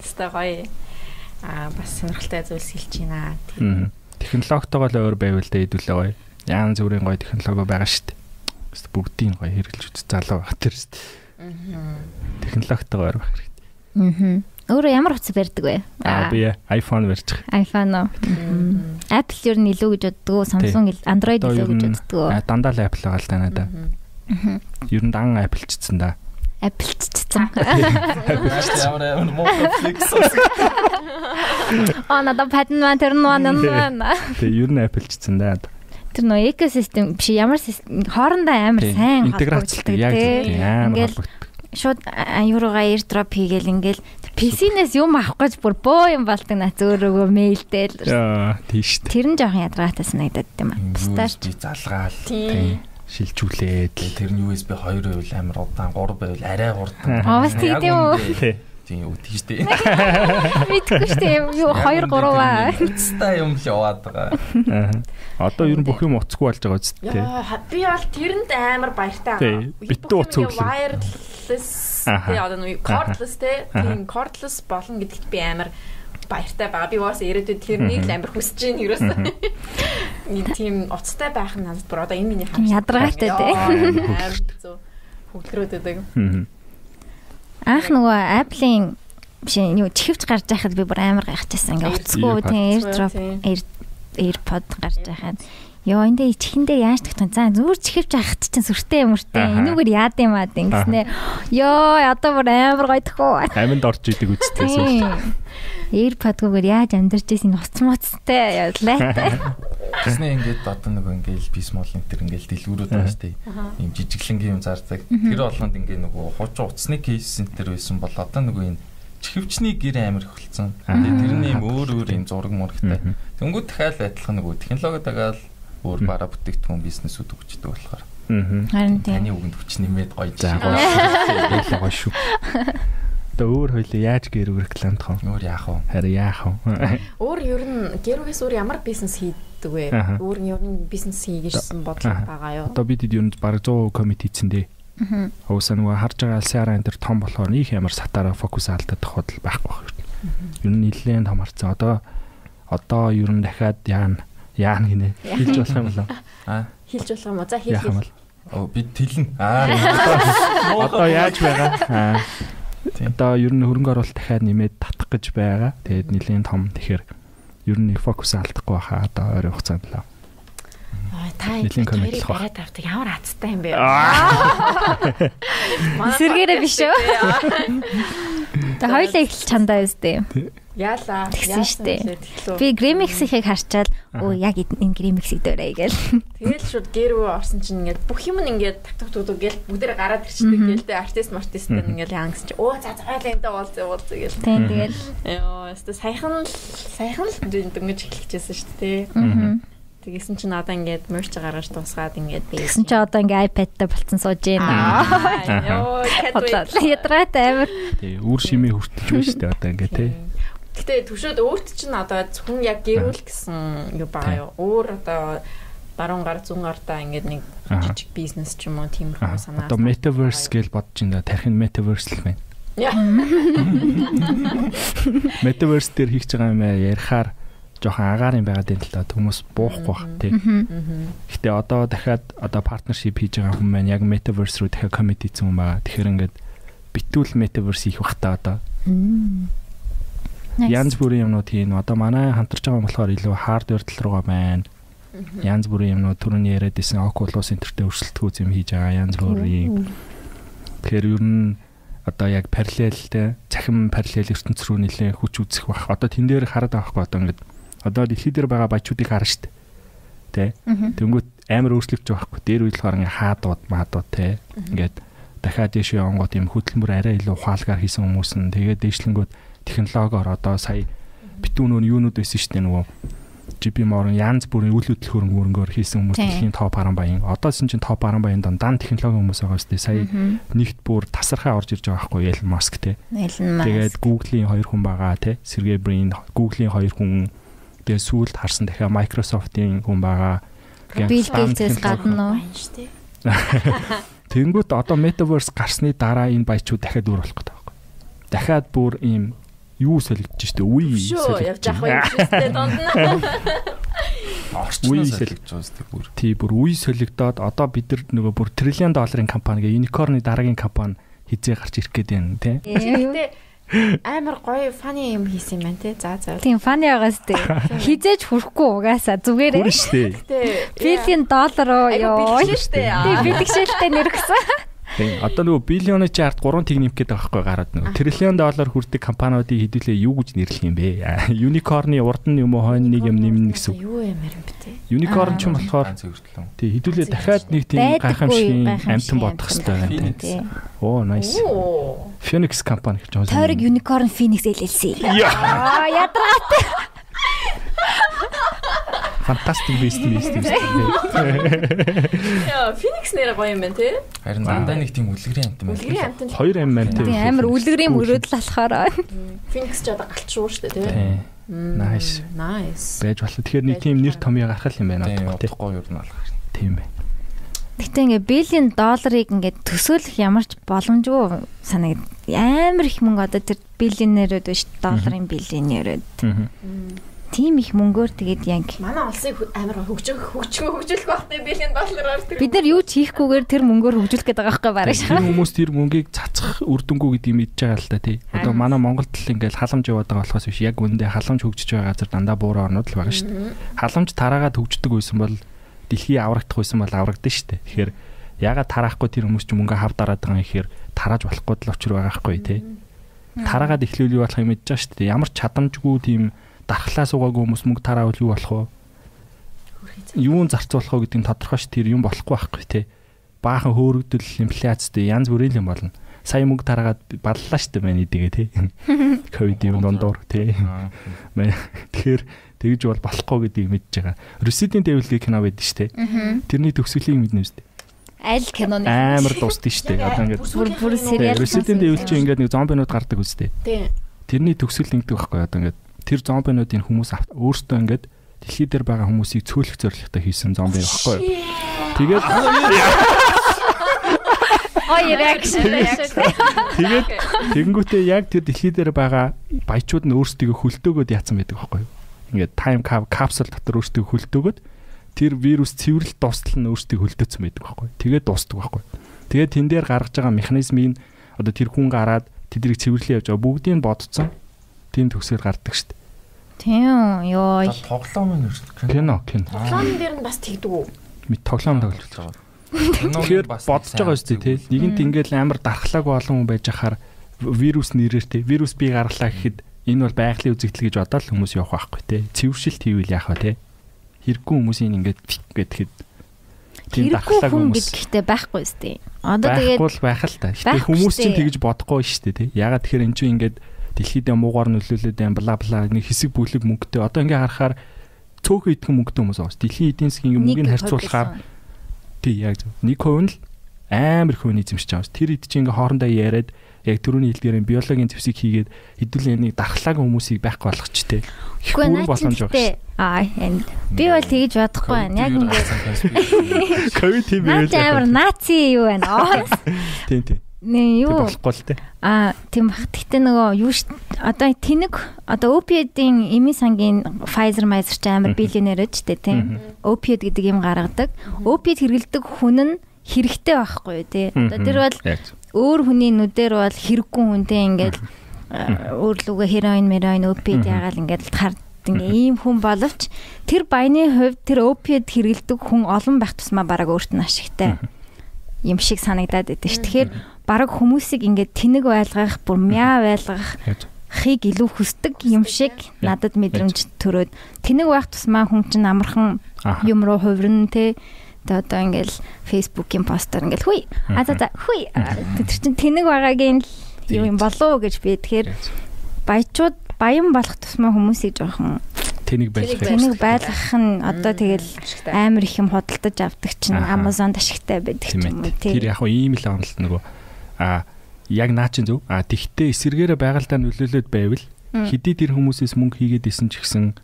Стагай бас сонирхолтой зүйлс хэлж байна. Технологитойгоо л өөр байвал дэ хэдүүлээ гоё. Яан зүрийн гоё технологи байгаа шүү дээ. Бүгдийг гоё хэрэглэж үз залуу байх тэр шүү дээ. Технологитойгоо өөр байх хэрэгтэй. Өөрөө ямар утас барьдаг вэ? Би iPhone барьж байгаа. iPhone уу. Apple ер нь илүү гэж боддог уу? Samsung Android илүү гэж боддог уу? Дандаа л Apple байгаа л да надаа. Ер нь дан Apple-чсэн да. Apple-чсэн. Ямар муу флекс. Надад patent маань тэр нь. Тэгээ ер нь Apple-чсэн да. Тэр нөө экосистем биш ямар хоорондоо амар сайн интеграцтай яг амар холбогддог. Шууд юуруугаа airdrop хийгээл ингээл PC-нээс юм авах гэж бүр боо юм болдог наа зөөрөөгөө мэйлдэл. Яа, тийш. Тэр нь жоохон ядгаатай санагдаад юм аа. Бустаач залгаал. Тийм. Шилжүүлээд тэр нь USB 2 байвал амар удаан, 3 байвал арай хурдан. Бас тийм үү. Тийм үү тийш дээ. Мэдгүй шүү дээ. Юу 2 3 аа. Уцтай юм л яваад байгаа. Одоо ер нь бүх юм уцгүй болж байгаа үст тий. Би бол тэрэнд амар баяртай байгаа. Битүү уц өглөө. Wireless тий одоо нэг cordless тий. Тийм cordless болно гэдэгт би амар баяртай байгаа. Би уус ирээдүйд тэрнийг л амар хүсэж байна ерөөсөө. Нэг тийм уцтай байх нь надад бүр одоо энэ миний хаан ядаргаатай тий. Хөглөрөөд байдаг. Анх нөгөө Apple-ийн биш юу чихвч гарч байхад би бүр амар гайхчихсан. Ингээ уцгүй тий AirDrop AirPod гарч байхад ёо эндээ чихэндээ яаж тэгтэн за зүгээр чихвч авахт чинь сүртэй юмртэй энүүгээр яад юм аа ингэснэ ёо одоо бүр амар гоё төхөө аминд орж идэг үсттэй AirPod-гоор яаж амьдарч ийсэн уцмуцтай ядлаа Тэсний ингээд одоо нөгөө ингээд бисмол энтер ингээд дэлгүүрүүд байна шүү дээ. Ийм жижиглэнгийн юм зардаг. Тэр болгонд ингээд нөгөө хуучин уцсны кейс энтер байсан бол одоо нөгөө энэ чихвчний гэр амир их болсон. Тэгээд тэрний юм өөр юм зураг мурагтай. Тэнгүүд дахиад адилхан нөгөө технологи дагаал өөр бараа бүтээгдэхүүн бизнесүүд өгчдөг болохоор. Харин таны үгэнд хүч нэмээд гоё гоё шүү. Одоо өөр хоёлоо яаж гэрүү рекламд хав? Өөр яах вэ? Харин яах вэ? Өөр ер нь гэрүүгээс өөр ямар бизнес хийдэг вэ? Өөр нь ер нь бизнес хийгээсэн бодлого байгаа юу? Одоо бид ер нь баг 100% комит хийцэн дээ. Уусаа нөгөө харж байгаа алсаараа энэ төр том болохоор их ямар сатаараа фокус алдаад тохиолдол байхгүй байна. Ер нь нэлээд том харцсан. Одоо ер нь дахиад яана гинэ хэлж болох юм болоо. Хэлж болох юм уу? За хэлээ. Бид тэлнэ. Одоо яаж байгаа? Одоо ер нь хөрөнгө оруулалт дахиад нэмээд татах гэж байгаа. Тэгээд нэлээд том тэгэхээр ер нь фокус алдахгүй хаа одоо ойрын хугацаанд л. Та хоёрыг бариад авдаг ямар хацтай юм бэ? Сэргээрээ биш үү? Тэ хоёлаа их чандаа үстэй. Яалаа. Тэгсэн штэ. Би Gramix-ийг харчаад оо яг энэ Gramix-ийг дөөрэй гээл. Тэгэл шууд гэрүү орсон чинь ингээд бүх юм ингээд так гээл бүгдээ гараад ирчихдэг гээл тэ артист мартисттэй ингээд яангс чи оо за хоёлаа энэ уулзъя гээл. Тийм тэгэл. Йоо өстө саяхан л дөнгөж эхэлчихсэн штэ тий. Тэгсэн чинь одоо ингээд мерч гаргаж дуусгаад ингээд би. Тэгсэн чинь одоо ингээд iPad-тай болцсон сууж байна. Йоо кэт ядраатай амир. Тий үр шимээ хүртэж байна штэ одоо ингээд тий. Гэтэ төвшөөд өөрт чинь одоо зөвхөн яг гэрүүл гэсэн юу байгаа юу? Өөр одоо баруун гар зүүн гартаа ингээд нэг жижиг бизнес ч юм уу тиймэрхүү санаа. Одоо metaverse гэж бодож байна. Тархин metaverse л байна. Metaverse дээр хийж байгаа юм ярихаар жоохон агаар юм байгаад энэ л та хүмүүс буухгүй бах тий. Гэтэ одоо дахиад одоо партнершип хийж байгаа хүмүүс маань яг metaverse руу дахиад commit хийсэн юм байна. Тэгэхээр ингээд битүүл metaverse хийх бах та одоо. Янз бүрийн юмнууд хийн. Одоо манай хамтарч байгаа юм болохоор илүү hardware тал руугаа байна. Янз бүрийн юмнууд түрүүний яриад исэн Oculus Center-тэй өрсөлдөхүүц юм хийж байгаа. Янз бүрийн. Тэгэхээр ер нь одоо яг параллелтэй цахим параллел ертөнц рүү нэлээ хүч үзэх бах. Одоо тэн дээр хараад байгаа байхгүй одоо ингээд одоо дэлхий дээр байгаа баячуудыг харна шүү дээ. Тэ. Тэнгүүт амар өөрчлөгдөж байгаа байхгүй. Дээр үйл болохоор ингээд хаадууд маадууд тэ. Ингээд дахиад дэшээ онгод юм хөдөлмөр арай илүү ухаалгаар хийсэн хүмүүс нь тэгээд дэвшлэнгүүд технологиор одоо сая битүүнөө юунууд байсан шүү дээ нөгөө JP Morgan янз бүрийн үйл хөдлөлөөр хийсэн хүмүүс дэлхийн топ 10 баян. Одоосэн чинь топ 10 баян дан технологи хүмүүс байгаа шүү дээ. Сая нэгт бүр тасархаа орж ирж байгаа байхгүй Elon Musk те. Тэгээд Google-ийн 2 хүн байгаа те. Sergey Brin Google-ийн 2 хүн. Тэгээд сүүлд харсан дахиад Microsoft-ийн хүн байгаа. Bill Gates-ээс гадна уу шүү дээ. Тэнгүүт одоо Metaverse гарсны дараа энэ баячууд дахиад өөр болох гэдэг байхгүй. Дахиад бүр ийм юу солигдож штэ үе явж ах юм штэ донд нь орчноо солигдож байгаа штэ бүр тий бүр үе солигдоод одоо бид нар нөгөө бүр $1 trillion компани гэ unicorn-ы дараагийн компани хизээ гарч ирэх гээд байна тий амар гоё фаны юм хийсэн юм байна тий за тийм фаны байгаас тий хизээж хүрэхгүй угаасаа зүгээрээ хүрэн штэ $1 billion ёо тий бэлгшээлтэй нэрхсэн тийм одоо нөгөө биллионы чарт 3 тэг нэмэх гээд байгаа байхгүй гараад нөгөө $1 trillion хүрдэг компаниудыг хэдүүлээ юу гэж нэрлэх юм бэ? Unicorn-ы урд нь юм уу хойно нэг юм нэмнэ гэсэн. Юу ямар юм бэ те? Unicorn ч юм болохоор тий хэдүүлээ дахиад нэг тийм гайхамшигын амтан бодох хэрэгтэй байна. Оо nice. Phoenix компани гэж байгаа. Тойрог Unicorn Phoenix LLC. Аа ядраатай. Fantastic beast. Яа, Phoenix нэр гоё юм байна те. Харин дандаа нэг тийм үлгэрийн амт юм байна. Үлгэрийн амт нь 2 am байна те. Амар үлгэрийн мөрөөдөл болохоор. Phoenix ч одоо галчшгүй шүү дээ те. Nice. Байж болно. Тэгэхээр нэг тийм нэр томьёо гаргах юм байна те. Гоё юу нь болох. Тийм бай. Гэтэ ингээ $1 billion-ыг ингээ төсөөлөх ямар ч боломжгүй санагд. Амар их мөнгө одоо тэр биллионерүүд биш долларын биллионерүүд. Тийм их мөнгөөр тэгээд яг манай улсыг амар хөгжүүлэх багтай $1 billion бид нар юу ч хийхгүйгээр тэр мөнгөөр хөгжүүлэх гээд байгаа байхгүй бараг шаа. Тэр хүмүүс тэр мөнгийг цацах үр дүнгүй гэдгийг мэдж байгаа л да тий. Одоо манай Монголд л ингээл халамж яваад байгаа болохоос биш яг үндэ халамж хөгжиж байгаа газар дандаа бууруу орнууд л байгаа шүү дээ. Халамж тараагаад хөгждөг байсан бол дэлхий аврагдах байсан бол аврагдана шүү дээ. Тэгэхээр ягаад тараахгүй тэр хүмүүс ч мөнгө хав дараад байгаа юм ихээр тарааж болохгүй л очир байгаа хгүй тий. Тараагаад эхлүүл юу болох юм мэдэж байгаа шүү дээ. Ямар ч чадамжгүй тийм дархлаа суугаагүй хүмүүс мөнгө тараавал юу болох вэ? Юун зарцуулах вэ гэдэг нь тодорхой ш тэр юм болохгүй байхгүй тий. Баахан хөөрөгдөл инфляцтэй янз бүрийн юм болно. Сая мөнгө тараагаад баллаа штэ байна эдгээ тий. Ковид юм дондор тий. Тэгэхээр тэгж бол болохгүй гэдгийг мэдж байгаа. Resident Evil-ийн кино байдаг штэ. Тэрний төгсгөлийг мэднэ үстэ. Аль киноны амар дуустсан штэ. Одоо ингээд бүр сериал Resident Evil чинь ингээд нэг зомбинууд гардаг үстэ. Тий. Тэрний төгсгөл ингэдэг байхгүй одоо ингээд тэр зомбинуудын хүмүүс өөртөө ингээд дэлхий дээр байгаа хүмүүсийг цөөлөх зорилготой хийсэн зомби байхгүй. Тэгээд тэгээд тэгэнгүүтээ яг тэр дэлхий дээр байгаа баячууд нь өөрсдөө хөлтөөгөөд яатсан байдаг байхгүй. Ингээд time capsule дотор өөрсдөө хөлтөөгөөд тэр вирус цэвэрлэл дуустал нь өөрсдөө хөлдөөцсөн байдаг байхгүй. Тэгээд дуустдаг байхгүй. Тэгээд тэн дээр гаргаж байгаа механизмыг одоо тэр хүн гараад тэднийг цэвэрлэе явж байгаа бүгдийг бодцсон. Тийм төгсгөл гардаг шүү дээ. Тийм ёо. Тоглоом нь кино. Тоглоом дээр нь бас тэгдэг үү? Мэд тоглоом тоглож байгаа. Тэгэхээр бодож байгаа шүү дээ тий. Нэгэнт ингээл амар дархлаагүй олон хүн байж ахаар вирус нэрээр тий. Вирус би гаргалаа гэхэд энэ бол байгалийн үзэгдэл гэж бодоод л хүмүүс явах байхгүй тий. Цэвэршилт хийвэл яах вэ тий. Хэрэггүй хүмүүсийн ингээд гэхэд тийм дархлаагүй хүмүүс гэдэгтэй байхгүй шүү дээ. Одоо тэгээд байх л та. Гэтэ хүмүүс чинь тэгж бодохгүй шүү дээ тий. Ягаад тэгэхээр эн чинь ингээд дэлхийдээ муугаар нөлөөлөд юм бла бла нэг хэсэг бүлэг мөнгөтэй. Одоо ингээ харахаар цөөхөн идэх мөнгөтэй хүмүүс байгаа. Дэлхийн эдийн засгийн мөнгөний харьцуулахаар тий яг нэг хувь нь л амар их хүн эзэмшиж байгаа. Тэр ид чинь ингээ хоорондоо яриад яг түрүүний хэлдгээрээ биологийн зэвсэг хийгээд хэдүүлээ нэг дархлаагүй хүмүүсийг байхгүй болгоч тий. Хүн боломж байгаа. Би бол тэгж бодохгүй байна. Яг ингээ ковид тийм байл. Амар наци юу байна. Тий. юу болохгүй л те. Тийм бах. Гэтэ нөгөө юу одоо тэнэг одоо опиодын эмийн сангийн Pfizer ч амар биллионер ч тийм. Опиод гэдэг юм гаргадаг. Опиод хэрэглэдэг хүн нь хэрэгтэй байхгүй тий. Одоо тэр бол өөр хүний нүдээр бол хэрэггүй хүнтэй ингээд өөрлөгөө heroin, опиод ягаал ингээд хард ингээ ийм хүн боловч тэр баяны хувьд тэр опиод хэрэглэдэг хүн олон байх тусмаа бараг өөрт нь ашигтай юм шиг санагдаад байдаг ш. Тэгэхээр бараг хүмүүсийг ингээ тэнэг байлгах, бүр мяа байлгах хийг илүү хүсдэг юм шиг надад мэдрэмж төрөөд тэнэг байх тусмаа хүн чинь амархан юм руу хувирна те. Одоо ингээл Facebook-ийн постэр ингээл хүй хүй тэр чинь тэнэг байгаагийн юм болоо гэж би тэгэхээр баячууд баян болох тусмаа хүмүүсийг жоохон тэнэг байлгах нь одоо тэгэл амар их юм худалдаж авдаг чинь Amazon-д ашигтай байдаг юм уу тий. Тэр яг ийм л онол нөгөө яг наа чин зөв тэгтээ эсэргээрээ байгальдаа нөлөөлөд байвал хэдий тэр хүмүүсээс мөнгө хийгээд исэн ч гэсэн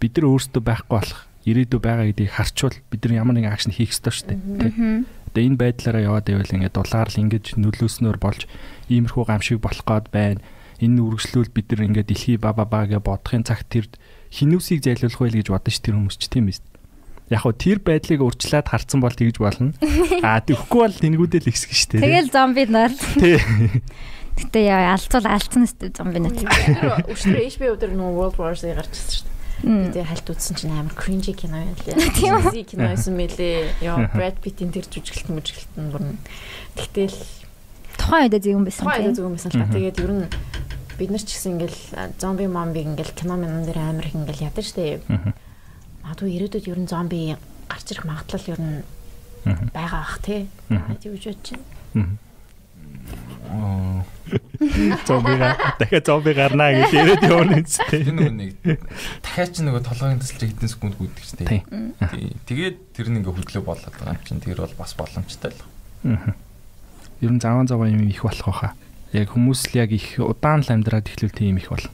бид нар өөрсдөө байхгүй болох ирээдүй байгаа гэдгийг харчвал бид нар ямар нэгэн акшн хийх ёстой шүү дээ. Тэгээ энэ байдлаараа яваад байвал ингээд дулаарл ингээд нөлөөснөөр болж иймэрхүү гамшиг болох гээд байна. Энэ үргэлжлүүл бид нар ингээд дэлхий бага гэж бодохын цагт тэр хинүүсийг зайлуулах байл гэж бодсон ш тэр хүмүүс ч тийм биз. Яг хөө тэр байдлыг урьдчилаад харцсан бол тэгж болно. Тэгэхгүй бол тэнгүүдэл ихсгэн ш. Тэгэл зомби нар. Тий. Гэтэ яа алдсан өстэй зомби нар. Өчтөр HBO дээр нөө World War-ыг гарчсан ш. Тэгээ хальт үзсэн чинь амар cringy кино юм лээ. Cheesy кино байсан мэлээ. Яа Brad Pitt-ийн тэр жүжиглэлтэн бүр. Тэгтэл тухайн үед зөв юм байсан л та. Тэгээд ер нь бид нар ч гэсэн ингээл зомби момби ингээл кино дээр амар их ингээл ядаж штэ. Магадгүй ирээдүйд ер нь зомби гарч ирэх магадлал ер нь байгаа бах тий. Юу гэж бодож байна. Зомби гарнаа гэж ирээд явна үстэй. Нэг дахиад ч нөгөө толгойн төсөлж хэдэн секунд гүйдэг штэ. Тэгээд тэр нь ингээ хөдлөө болоод байгаа юм чинь тэр бол бас боломжтой л. Ер нь заван юм их болох байхаа. Яг хүмүүс л яг их удаан л амьдраад эхлүүл тийм их болно.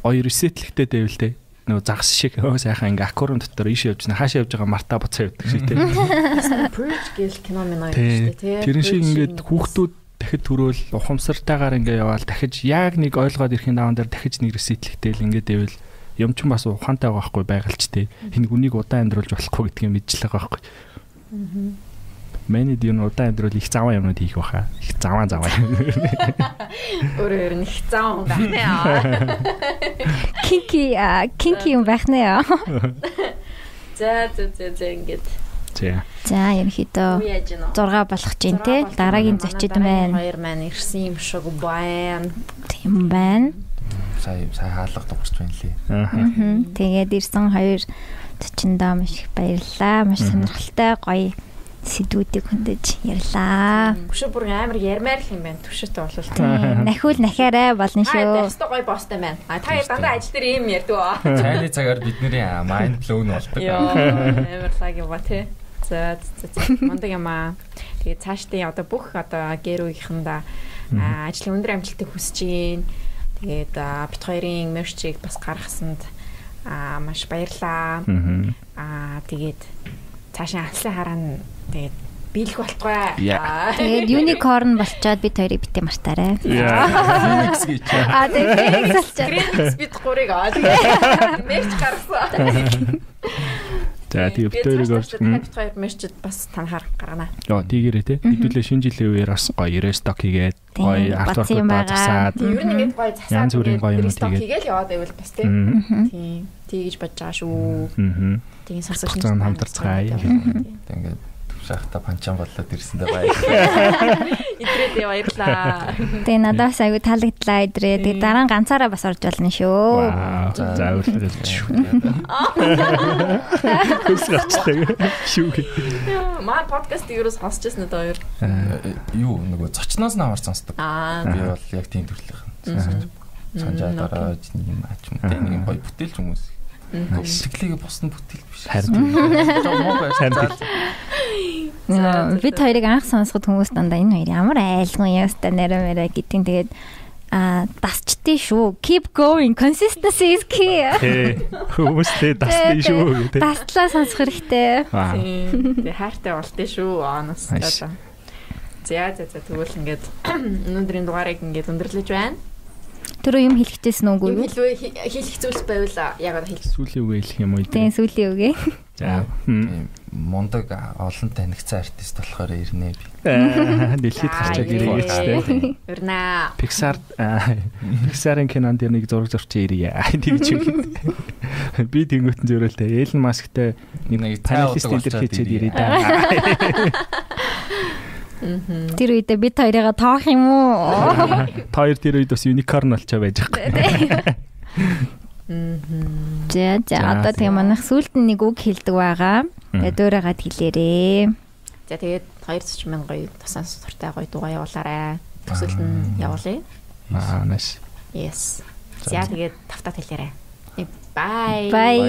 Ой ресетлэгтэй дэвэл те. Нөгөө загас шиг сайхан ингээ аквариум дотор ийш явж байна. Хаашаа явж байгаа мартаа буцаа явдаг шиг те. Purge гэл кино минь шүү дээ те. Тэр шиг ингээд хүүхдүүд дахид төрөөл ухамсартайгаар ингээ яваал дахиж яг нэг ойлгоод ирэхин даван дээр дахиж нэг ресетлэгтэй л ингээ дэвэл юм ч бас ухаантай байгаа байхгүй байгаль ч те. Хин хүнийг удаан амьдруулж болохгүй гэдгийг мэдчихлээ байгаа байхгүй. Мэний дийн удаан амьдрал их заваа юмнууд хийх баха. Их заваа. Өөрөө их заваа байна. Кинки юм байх нэ яа. За ингээд. За ерөнхийдөө 6 болох чинь те. Дараагийн зочид байна. Хоёр маань ирсэн юм шиг байна. Тийм байна. Сая хаалга дуурч байна лээ. Тэгээд ирсэн хоёр зочиндоо маш их баярлалаа. Маш сонирхолтой гоё сэдвүүдийг хөндөж ярьлаа. Түшөө бүр амар ярмаар л юм байна. Түшөөтэй болол. Нахиул нахиараа болно шүү. Тэстэ гоё бостой байна. Та дандаа ажил дээр юм ярьдаг. Цайны цагаар бидний майнд блоун болдог. Амар лаг юм ба тий. За мондөг юмаа. Тэгээд цаашдын одоо бүх одоо гэрүүгийнхэндээ ажлын өндөр амжилтыг хүсэж гин. Тэгээд бит хоёрын мерчийг бас гаргасанд маш баярлаа. Тэгээд цаашаа ажлын хараана тэгээд биелэх болтгой. Тэгээд unicorn болчоод бид хоёрыг битээ мартаарай. Phoenix гэж. Тэгээд Phoenix бид гурыг тэгээд мерч гаргасан. За тэгээд бид хоёрыг бит хоёр мерчд бас танахаар гаргана. Йоо тийгээрээ те. Хэдүүлээ шинэ жилийн үеэр бас гоё ресток хийгээд гоё артворкуудаа засаад. Ер нь ингэж гоё засаад. Янз бүрийн гоё юм хийгээд яваад байвал бас тийм тийгэж бодож байгаа шүү. Тийм сонсогч хамтарцгаая. Тэгээд шахта панчан болоод ирсэндээ баярлалаа. Идрээд баярлалаа. Тэгээ надаас аягүй таалагдлаа идрээ. Тэгээ дараа нь ганцаараа бас орж болно шүү. За үргэлж шүү. Хүс гарчдаг шүү. Маа подкаст ерөөс сонсч байсан уу хоёр? Юу нөгөө зочноос нь аваар сонсдог. Би бол яг тийм төрлийнх. Санжаа дараа юм аач юм. Нэг юм гоё бүтээлч хүмүүс. Шиглэгээ босны бүтээл биш. Харин бид хоёрыг анх сонсоход хүмүүс дандаа энэ хоёр ямар айлгын яста нэрмээрэ гэдгийг тэгээд дасчтээ шүү. Keep going. Consistency is key. Хүмүүстэй дасчтээ шүү гэдэг. Дастлаа сонсох хэрэгтэй. Тэгээ хайртай болтээ шүү. Оноос одоо. За тэгвэл ингээд өнөөдрийн дугаарыг ингээд өндөрлөж байна. Тэр юм хэлэхтэйсэн үгүй юу? Хэлэх зүйлс байвал яг хэлэх. Сүүлийн үг хэлэх юм уу? Тийм сүүлийн үгээ. За мундаг олон танигдсан артист болохоор ирнэ би. Дэлхийд гарчаа гэрээ гэжтэй. Өрнө. Pixar-ын кинонд нэг зураг зурчих ирье. Тэгж үгүй. Би тэнгуүтэн зөрөөлтэй Elon Musk-тай нэг панелист энэ хийчихэд ирээ да. Тэр үедээ бид хоёрыгаа тоох юм уу? Хоёр тэр үед бас unicorn болчоо байж байгаа. За одоо тийм манайх сүулт нэг үг хэлдэг байгаа. Тэгээд дөөрөөгаад хэлээрээ. За тэгээд 240,000 гоё тасаа суртай гоё дугаа явуулаарай. Төсөлд нь явуулъя. Nice. Yes. За тэгээд тавтаа хэлээрэй. Bye. Bye.